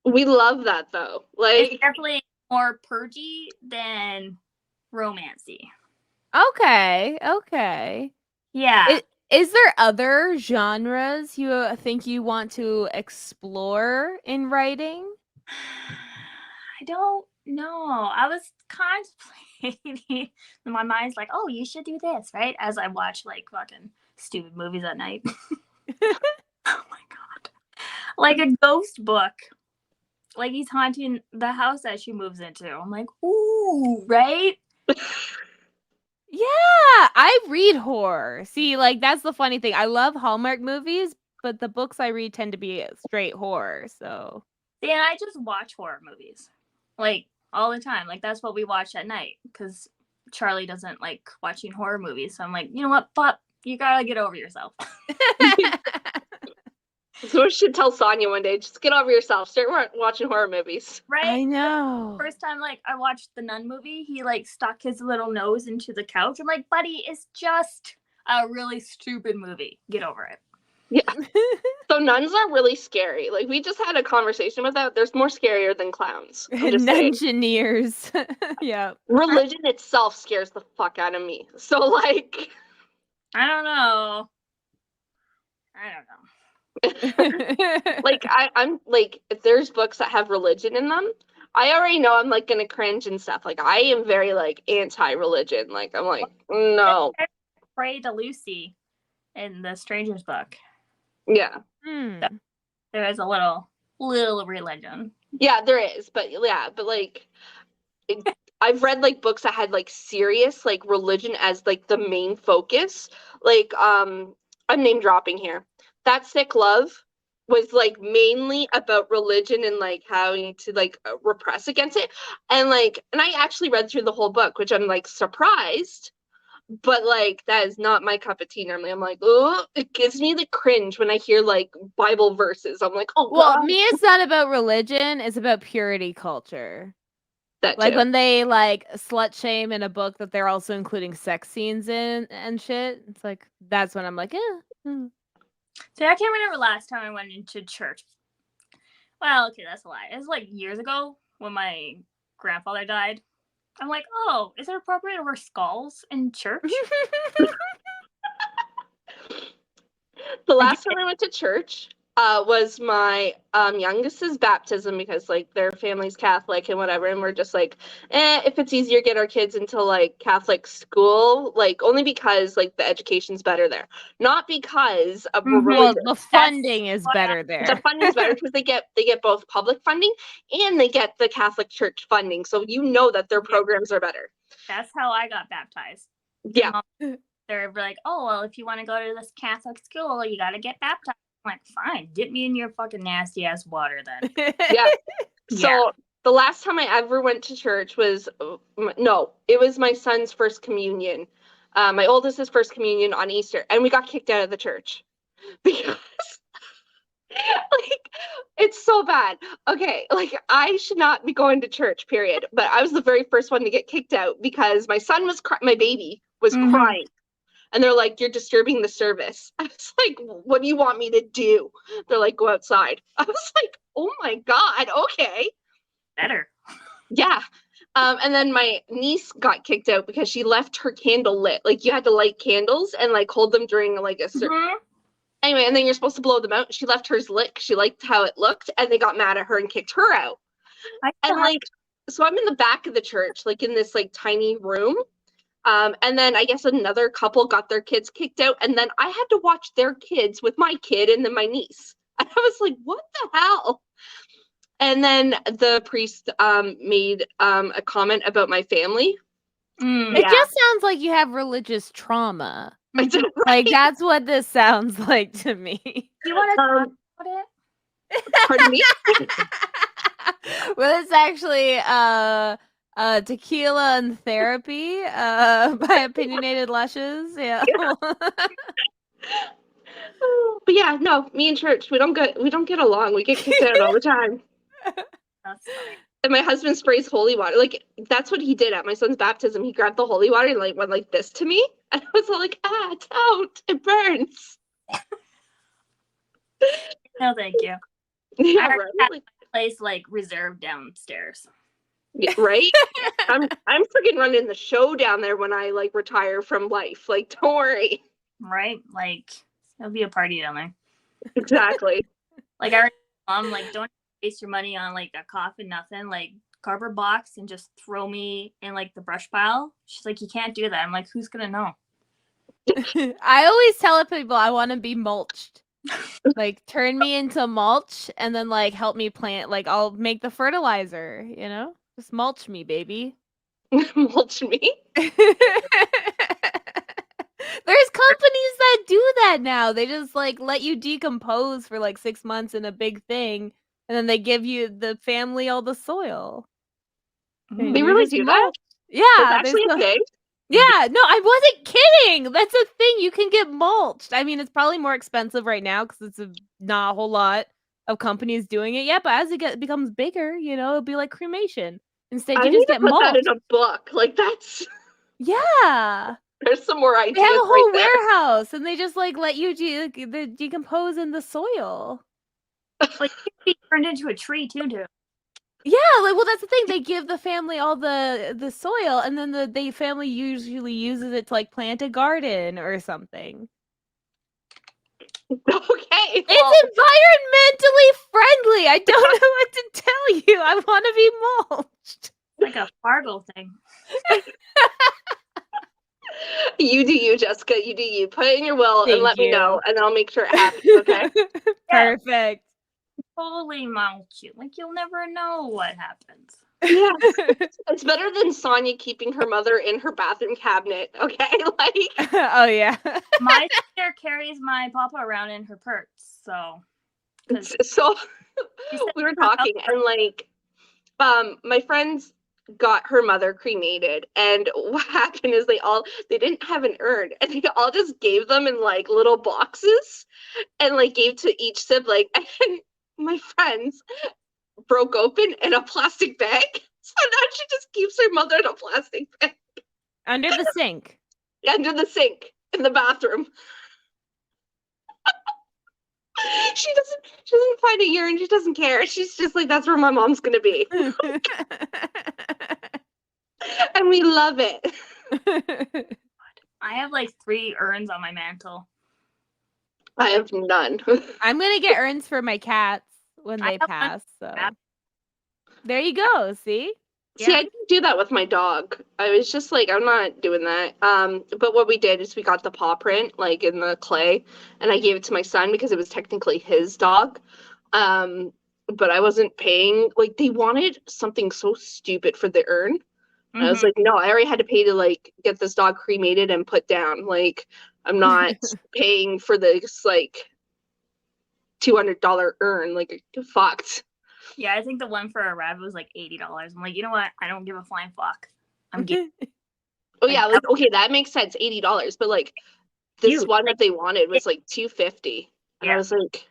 Speaker 2: We love that though. Like
Speaker 3: it's definitely more purgy than romancy.
Speaker 1: Okay.
Speaker 3: Yeah.
Speaker 1: Is there other genres you think you want to explore in writing?
Speaker 3: I don't know. I was contemplating. My mind's like, oh, you should do this, right? As I watch like fucking stupid movies at night. Oh my god. Like a ghost book. Like he's haunting the house that she moves into. I'm like, ooh, right?
Speaker 1: Yeah, I read horror. See, like that's the funny thing. I love Hallmark movies, but the books I read tend to be straight horror. So
Speaker 3: yeah, I just watch horror movies like all the time. Like that's what we watch at night because Charlie doesn't like watching horror movies. So I'm like, you know what, Pop, you gotta get over yourself.
Speaker 2: So we should tell Sonia one day, just get over yourself. Start watching horror movies.
Speaker 3: Right?
Speaker 1: I know.
Speaker 3: First time, like, I watched the Nun movie, he, like, stuck his little nose into the couch. I'm like, buddy, it's just a really stupid movie. Get over it.
Speaker 2: Yeah. So nuns are really scary. Like, we just had a conversation with that. There's more scarier than clowns. I'm just saying.
Speaker 1: Engineers. Yeah.
Speaker 2: Religion itself scares the fuck out of me. So, like,
Speaker 3: I don't know.
Speaker 2: like I'm like, if there's books that have religion in them, I already know I'm like gonna cringe and stuff. Like, I am very like anti-religion. Like, I'm like, no.
Speaker 3: Pray to Lucy in the Stranger's book.
Speaker 2: Yeah.
Speaker 3: There is a little religion.
Speaker 2: Yeah, there is, but like I've read like books that had like serious like religion as like the main focus. Like I'm name dropping here. That Sick Love was like mainly about religion and like having to like repress against it. And I actually read through the whole book, which I'm like surprised. But like that is not my cup of tea normally. I'm like, oh, it gives me the cringe when I hear like Bible verses. I'm like, oh
Speaker 1: Well,
Speaker 2: God.
Speaker 1: me, it's not about religion, it's about purity culture.
Speaker 2: That
Speaker 1: Like
Speaker 2: too.
Speaker 1: when they like slut shame in a book that they're also including sex scenes in and shit. It's like that's when I'm like,
Speaker 3: See, I can't remember last time I went into church. Well, okay, that's a lie. It was like years ago when my grandfather died. I'm like, oh, is it appropriate to wear skulls in church?
Speaker 2: The last time I went to church was my youngest's baptism, because like their family's Catholic and whatever, and we're just like, if it's easier, get our kids into like Catholic school, like only because like the education's better there, not because of
Speaker 1: well,
Speaker 2: religion.
Speaker 1: the funding is better
Speaker 2: The
Speaker 1: there.
Speaker 2: funding's better because they get both public funding and they get the Catholic Church funding, so you know that their programs are better.
Speaker 3: That's how I got baptized.
Speaker 2: Yeah.
Speaker 3: They're like, oh, well, if you want to go to this Catholic school, you got to get baptized. I'm like, fine, dip me in your fucking nasty ass water then.
Speaker 2: Yeah. So the last time I ever went to church was, no, it was my son's first communion. My oldest's first communion on Easter, and we got kicked out of the church because like it's so bad. Okay, like I should not be going to church, period. But I was the very first one to get kicked out because my son was my baby was crying. And they're like, you're disturbing the service. I was like, what do you want me to do? They're like, go outside. I was like, oh my God, okay.
Speaker 3: Better.
Speaker 2: Yeah. And then my niece got kicked out because she left her candle lit. Like, you had to light candles and like hold them during like a certain. Anyway, and then you're supposed to blow them out. She left hers lit. She liked how it looked, and they got mad at her and kicked her out. And like, so I'm in the back of the church, like in this like tiny room. And then I guess another couple got their kids kicked out, and then I had to watch their kids with my kid and then my niece. And I was like, what the hell? And then the priest made a comment about my family.
Speaker 1: It just sounds like you have religious trauma.
Speaker 2: Right?
Speaker 1: Like that's what this sounds like to me.
Speaker 3: You want to talk about it?
Speaker 2: Pardon me?
Speaker 1: Well, it's actually Tequila and Therapy by Opinionated Lushes. Yeah.
Speaker 2: But yeah, no, me and church, we don't get along. We get kicked out all the time.
Speaker 3: That's funny.
Speaker 2: And my husband sprays holy water. Like, that's what he did at my son's baptism. He grabbed the holy water and like went like this to me. And I was all like, don't, it burns.
Speaker 3: No, thank you.
Speaker 2: Yeah,
Speaker 3: I
Speaker 2: right.
Speaker 3: like, place like reserved downstairs.
Speaker 2: Yeah, right? I'm freaking running the show down there when I like retire from life. Like, don't worry.
Speaker 3: Right? Like, it'll be a party down there.
Speaker 2: Exactly.
Speaker 3: Like, I mom, like, don't waste your money on like a coffin, nothing. Like, cardboard box and just throw me in like the brush pile. She's like, you can't do that. I'm like, who's gonna know?
Speaker 1: I always tell people I want to be mulched. Like, turn me into mulch and then like help me plant. Like, I'll make the fertilizer, you know? Just mulch me, baby.
Speaker 2: Mulch me?
Speaker 1: There's companies that do that now. They just like let you decompose for like 6 months in a big thing, and then they give you the family all the soil.
Speaker 2: They really do that?
Speaker 1: Yeah.
Speaker 2: That's actually a thing?
Speaker 1: Yeah, no, I wasn't kidding. That's a thing. You can get mulched. I mean, it's probably more expensive right now because it's not a whole lot of companies doing it yet. But as it becomes bigger, you know, it'll be like cremation. Instead, you just get mulched.
Speaker 2: That in a book. Like, that's.
Speaker 1: Yeah.
Speaker 2: There's some more
Speaker 1: They have
Speaker 2: ideas
Speaker 1: a
Speaker 2: right
Speaker 1: whole
Speaker 2: there.
Speaker 1: warehouse, and they just like let you decompose in the soil.
Speaker 3: Like you can be turned into a tree too.
Speaker 1: Yeah, like well, that's the thing. They give the family all the soil, and then the family usually uses it to like plant a garden or something.
Speaker 2: Okay. Well,
Speaker 1: It's environmentally friendly. I don't know what to tell you. I want to be mulched.
Speaker 3: Like a Fargo thing.
Speaker 2: you do you, Jessica. You do you. Put it in your will and
Speaker 1: Thank
Speaker 2: let me know,
Speaker 1: you.
Speaker 2: and I'll make sure it happens. Okay.
Speaker 1: Perfect.
Speaker 3: Totally mulch you. Like you'll never know what happens.
Speaker 2: Yes. It's better than Sonia keeping her mother in her bathroom cabinet. Okay. Like.
Speaker 1: Oh yeah.
Speaker 3: My sister carries my papa around in her purse, so.
Speaker 2: So
Speaker 3: She said
Speaker 2: we were talking, and like, my friends got her mother cremated, and what happened is they didn't have an urn, and they all just gave them in like little boxes, and like gave to each sibling, and my friends broke open in a plastic bag, so now she just keeps her mother in a plastic bag
Speaker 1: Under the sink.
Speaker 2: under the sink in the bathroom. She doesn't find a urine. She doesn't care. She's just like, that's where my mom's gonna be, and we love it.
Speaker 3: I have like 3 urns on my mantle.
Speaker 2: I have none.
Speaker 1: I'm gonna get urns for my cats when
Speaker 3: I
Speaker 1: they
Speaker 3: have one
Speaker 1: pass. So
Speaker 3: cat.
Speaker 1: there you go. See.
Speaker 2: See,
Speaker 3: Yeah.
Speaker 2: I didn't do that with my dog. I was just like, I'm not doing that. But what we did is we got the paw print, like in the clay, and I gave it to my son because it was technically his dog. But I wasn't paying. Like, they wanted something so stupid for the urn. And I was like, no, I already had to pay to like get this dog cremated and put down. Like, I'm not paying for this like $200 urn. Like, fucked.
Speaker 3: Yeah, I think the one for a rabbit was like $80. I'm like, you know what? I don't give a flying fuck. I'm getting.
Speaker 2: Oh yeah, like okay, that makes sense, $80. But like this
Speaker 3: Dude,
Speaker 2: one
Speaker 3: like,
Speaker 2: that they wanted was like $250, and I
Speaker 3: Yeah.
Speaker 2: was like,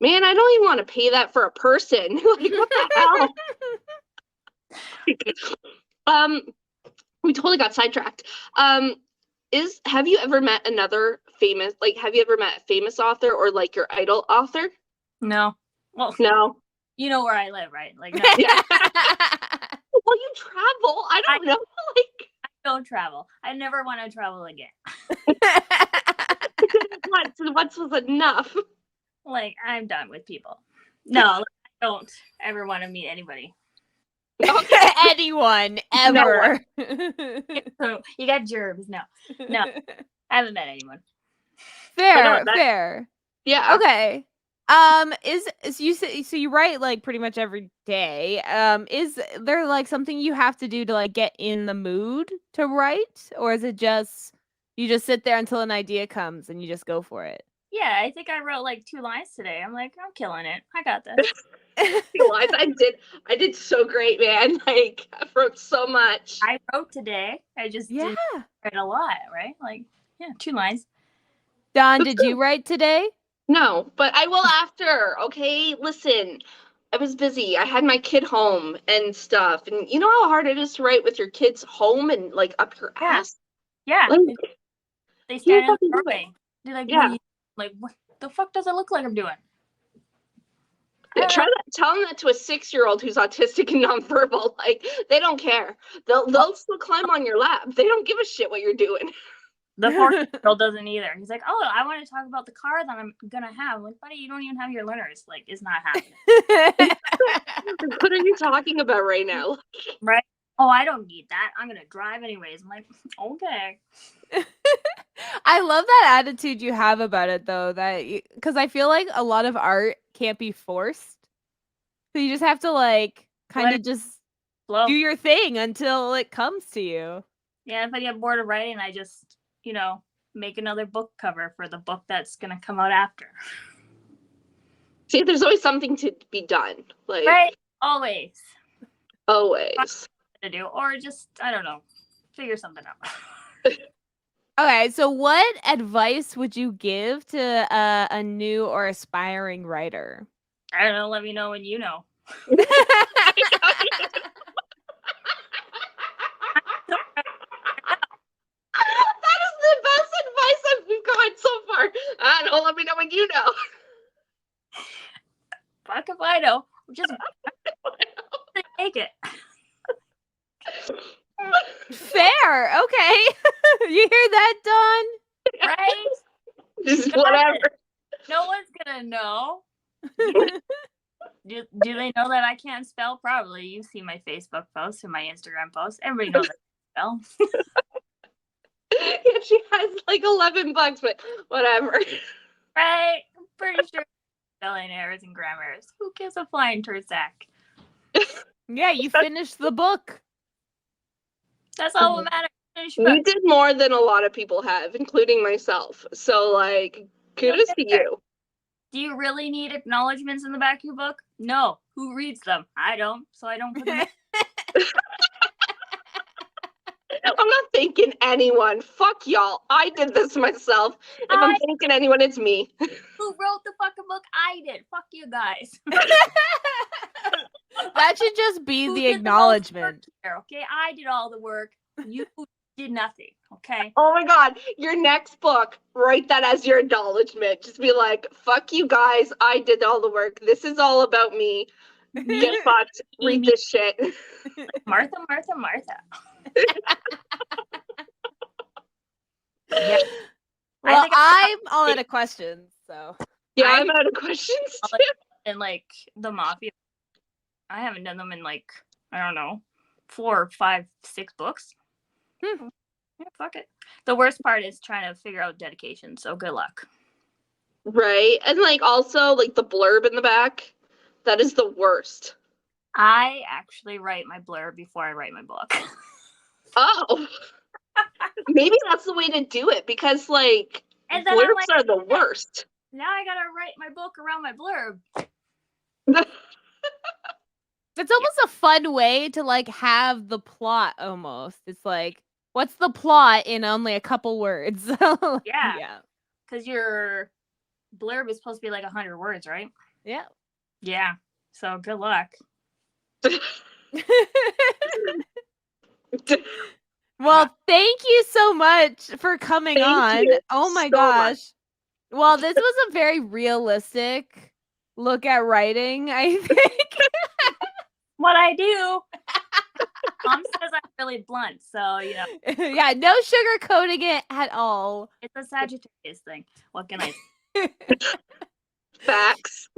Speaker 2: man, I don't even want to pay that for a person. Like, what the hell? We totally got sidetracked. Have you ever met another famous? Like, have you ever met a famous author or like your idol author?
Speaker 3: No. Well,
Speaker 2: No.
Speaker 3: you know where I live, right? Like, no.
Speaker 2: Yeah. Well, you travel. I don't know. Like,
Speaker 3: I don't travel. I never want to travel again.
Speaker 2: once was enough.
Speaker 3: Like, I'm done with people. No, like, I don't ever want to meet anybody.
Speaker 2: Okay.
Speaker 1: Anyone ever.
Speaker 3: So you got germs. No, I haven't met anyone.
Speaker 1: Fair,
Speaker 2: that-
Speaker 1: fair.
Speaker 2: Yeah.
Speaker 1: Okay. Is you say so you write like pretty much every day. Is there like something you have to do to like get in the mood to write, or is it just you just sit there until an idea comes and you just go for it?
Speaker 3: Yeah, I think I wrote like 2 lines today. I'm like, I'm killing it. I got this.
Speaker 2: I did so great, man. Like, I wrote so much.
Speaker 3: I wrote today. I just
Speaker 1: Yeah.
Speaker 3: didn't write a lot, right? Like, yeah, 2 lines.
Speaker 1: Don, did you write today?
Speaker 2: No, but I will after. Okay, listen. I was busy. I had my kid home and stuff, and you know how hard it is to write with your kids home and like up your ass.
Speaker 3: Yeah.
Speaker 2: Like,
Speaker 3: They stand in the
Speaker 2: fucking do it.
Speaker 3: doorway. They're like,
Speaker 2: Yeah.
Speaker 3: what are you, like, what the fuck does it look like I'm doing? I don't
Speaker 2: Try
Speaker 3: know.
Speaker 2: that. Tell them that to a 6-year-old who's autistic and nonverbal. Like, they don't care. They'll still climb on your lap. They don't give a shit what you're doing.
Speaker 3: The 4-year-old doesn't either. He's like, oh, I want to talk about the car that I'm gonna have. I'm like, buddy, you don't even have your learners. Like, it's not happening.
Speaker 2: What are you talking about right now?
Speaker 3: Right? Oh, I don't need that. I'm gonna drive anyways. I'm like, okay.
Speaker 1: I love that attitude you have about it, though. That because I feel like a lot of art can't be forced, so you just have to like kind of just
Speaker 3: Flow.
Speaker 1: do your thing until it comes to you.
Speaker 3: Yeah, if I get bored of writing, I just, make another book cover for the book that's gonna come out after.
Speaker 2: See, there's always something to be done. Like,
Speaker 3: Right? Always
Speaker 2: always.
Speaker 3: to do, or just I don't know, figure something out.
Speaker 1: Okay, so what advice would you give to a new or aspiring writer?
Speaker 3: I don't know. Let me know when you know.
Speaker 2: me know when you know.
Speaker 3: Fuck if I know. Just take it.
Speaker 1: Fair. Okay. You hear that, Dawn?
Speaker 3: Right?
Speaker 2: Just whatever.
Speaker 3: No one's gonna know. Do they know that I can't spell? Probably. You see my Facebook posts and my Instagram posts. Everybody knows I can spell.
Speaker 2: Yeah, she has like 11 bucks, but whatever.
Speaker 3: Right? I'm pretty sure spelling errors and grammar errors. Who gives a flying turd sack?
Speaker 1: Yeah, you finished the book.
Speaker 3: That's all that matters. Finish
Speaker 2: You
Speaker 3: book.
Speaker 2: did more than a lot of people have, including myself. So, like, kudos to you.
Speaker 3: Do you really need acknowledgments in the back of your book? No. Who reads them? I don't, so I don't put them in.
Speaker 2: I'm not thanking anyone. Fuck y'all. I did this myself. If I'm thanking anyone, it's me.
Speaker 3: Who wrote the fucking book? I did. Fuck you guys.
Speaker 1: That should just be
Speaker 3: Who
Speaker 1: the
Speaker 3: did
Speaker 1: acknowledgement.
Speaker 3: most work here, okay? I did all the work. You did nothing, okay?
Speaker 2: Oh my god, your next book, write that as your acknowledgement. Just be like, fuck you guys, I did all the work. This is all about me. Get fucked. Read this shit.
Speaker 3: Martha. Yeah.
Speaker 1: Well, I'm all out of questions, so.
Speaker 2: Yeah, I'm out of questions too.
Speaker 3: And like the Mafia, I haven't done them in like, I don't know, 4, 5, 6 books. Yeah, fuck it. The worst part is trying to figure out dedication, so good luck.
Speaker 2: Right, and like also like the blurb in the back, that is the worst.
Speaker 3: I actually write my blurb before I write my book.
Speaker 2: Oh. Maybe that's the way to do it, because like
Speaker 3: And then
Speaker 2: blurbs
Speaker 3: I'm like,
Speaker 2: are the worst.
Speaker 3: now I gotta write my book around my blurb.
Speaker 1: It's almost a fun way to like have the plot almost. It's like, what's the plot in only a couple words?
Speaker 3: Yeah. Because your blurb is supposed to be like 100 words, right?
Speaker 1: Yeah.
Speaker 3: Yeah. So good luck.
Speaker 1: Well, thank you so much for coming on. Oh my gosh. Well, this was a very realistic look at writing, I think.
Speaker 3: What I do. Mom says I'm really blunt, so you know.
Speaker 1: Yeah, no sugarcoating it at all.
Speaker 3: It's a Sagittarius thing. What can I say?
Speaker 2: Facts.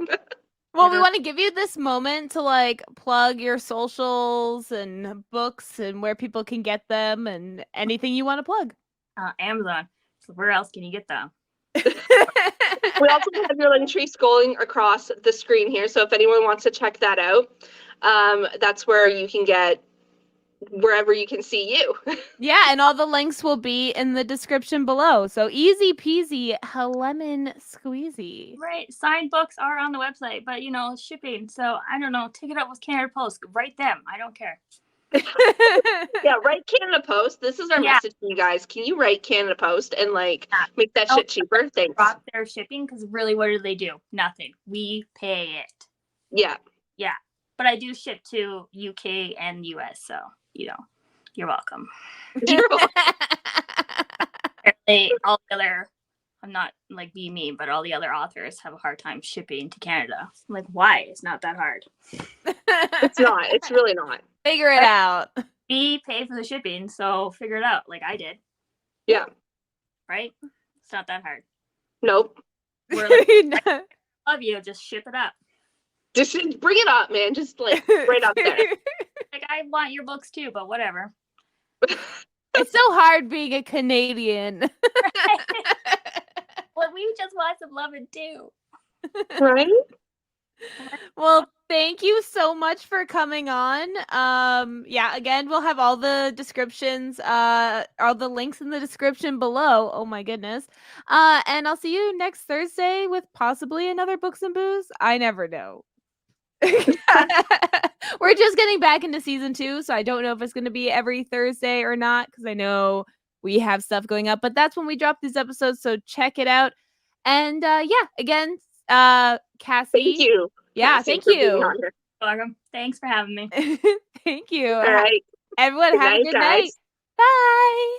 Speaker 1: Well, we want to give you this moment to like plug your socials and books and where people can get them and anything you want to plug.
Speaker 3: Amazon. So where else can you get them?
Speaker 2: We also have your link tree scrolling across the screen here, so if anyone wants to check that out, that's where you can get wherever you can see you.
Speaker 1: Yeah, and all the links will be in the description below. So easy peasy, lemon squeezy.
Speaker 3: Right. Signed books are on the website, but you know, shipping. So I don't know. Take it up with Canada Post. Write them. I don't care.
Speaker 2: Yeah, write Canada Post. This is our message to you guys. Can you write Canada Post and like make that shit cheaper? Thanks.
Speaker 3: Drop their shipping, because really, what do? Nothing. We pay it.
Speaker 2: Yeah.
Speaker 3: Yeah. But I do ship to UK and US, so you know, you're welcome.
Speaker 2: You're welcome.
Speaker 3: Apparently, all the other, I'm not like being mean, but all the other authors have a hard time shipping to Canada. I'm like, why? It's not that hard.
Speaker 2: It's not. It's really not.
Speaker 1: Figure it out.
Speaker 3: We pay for the shipping, so figure it out like I did.
Speaker 2: Yeah.
Speaker 3: Right? It's not that hard.
Speaker 2: Nope.
Speaker 3: We're like, I love you, just ship it up.
Speaker 2: Just bring it up, man. Just like right up there.
Speaker 3: Like, I want your books too, but whatever.
Speaker 1: It's so hard being a Canadian.
Speaker 3: Well, we just want some loving too.
Speaker 2: Right?
Speaker 1: Well, thank you so much for coming on. Yeah, again, we'll have all the descriptions, all the links in the description below. Oh my goodness. And I'll see you next Thursday with possibly another Books and Booze. I never know. We're just getting back into season 2, so I don't know if it's going to be every Thursday or not, because I know we have stuff going up, but that's when we drop these episodes, so check it out. And yeah, again, Cassie.
Speaker 2: Thank you.
Speaker 1: Yeah,
Speaker 2: Cassie,
Speaker 1: thank
Speaker 2: for being
Speaker 1: you.
Speaker 2: on here.
Speaker 3: Welcome. Thanks for having me.
Speaker 1: Thank you.
Speaker 2: All right.
Speaker 1: Everyone,
Speaker 2: Good
Speaker 1: have
Speaker 2: night,
Speaker 1: a good night.
Speaker 2: guys.
Speaker 1: Bye.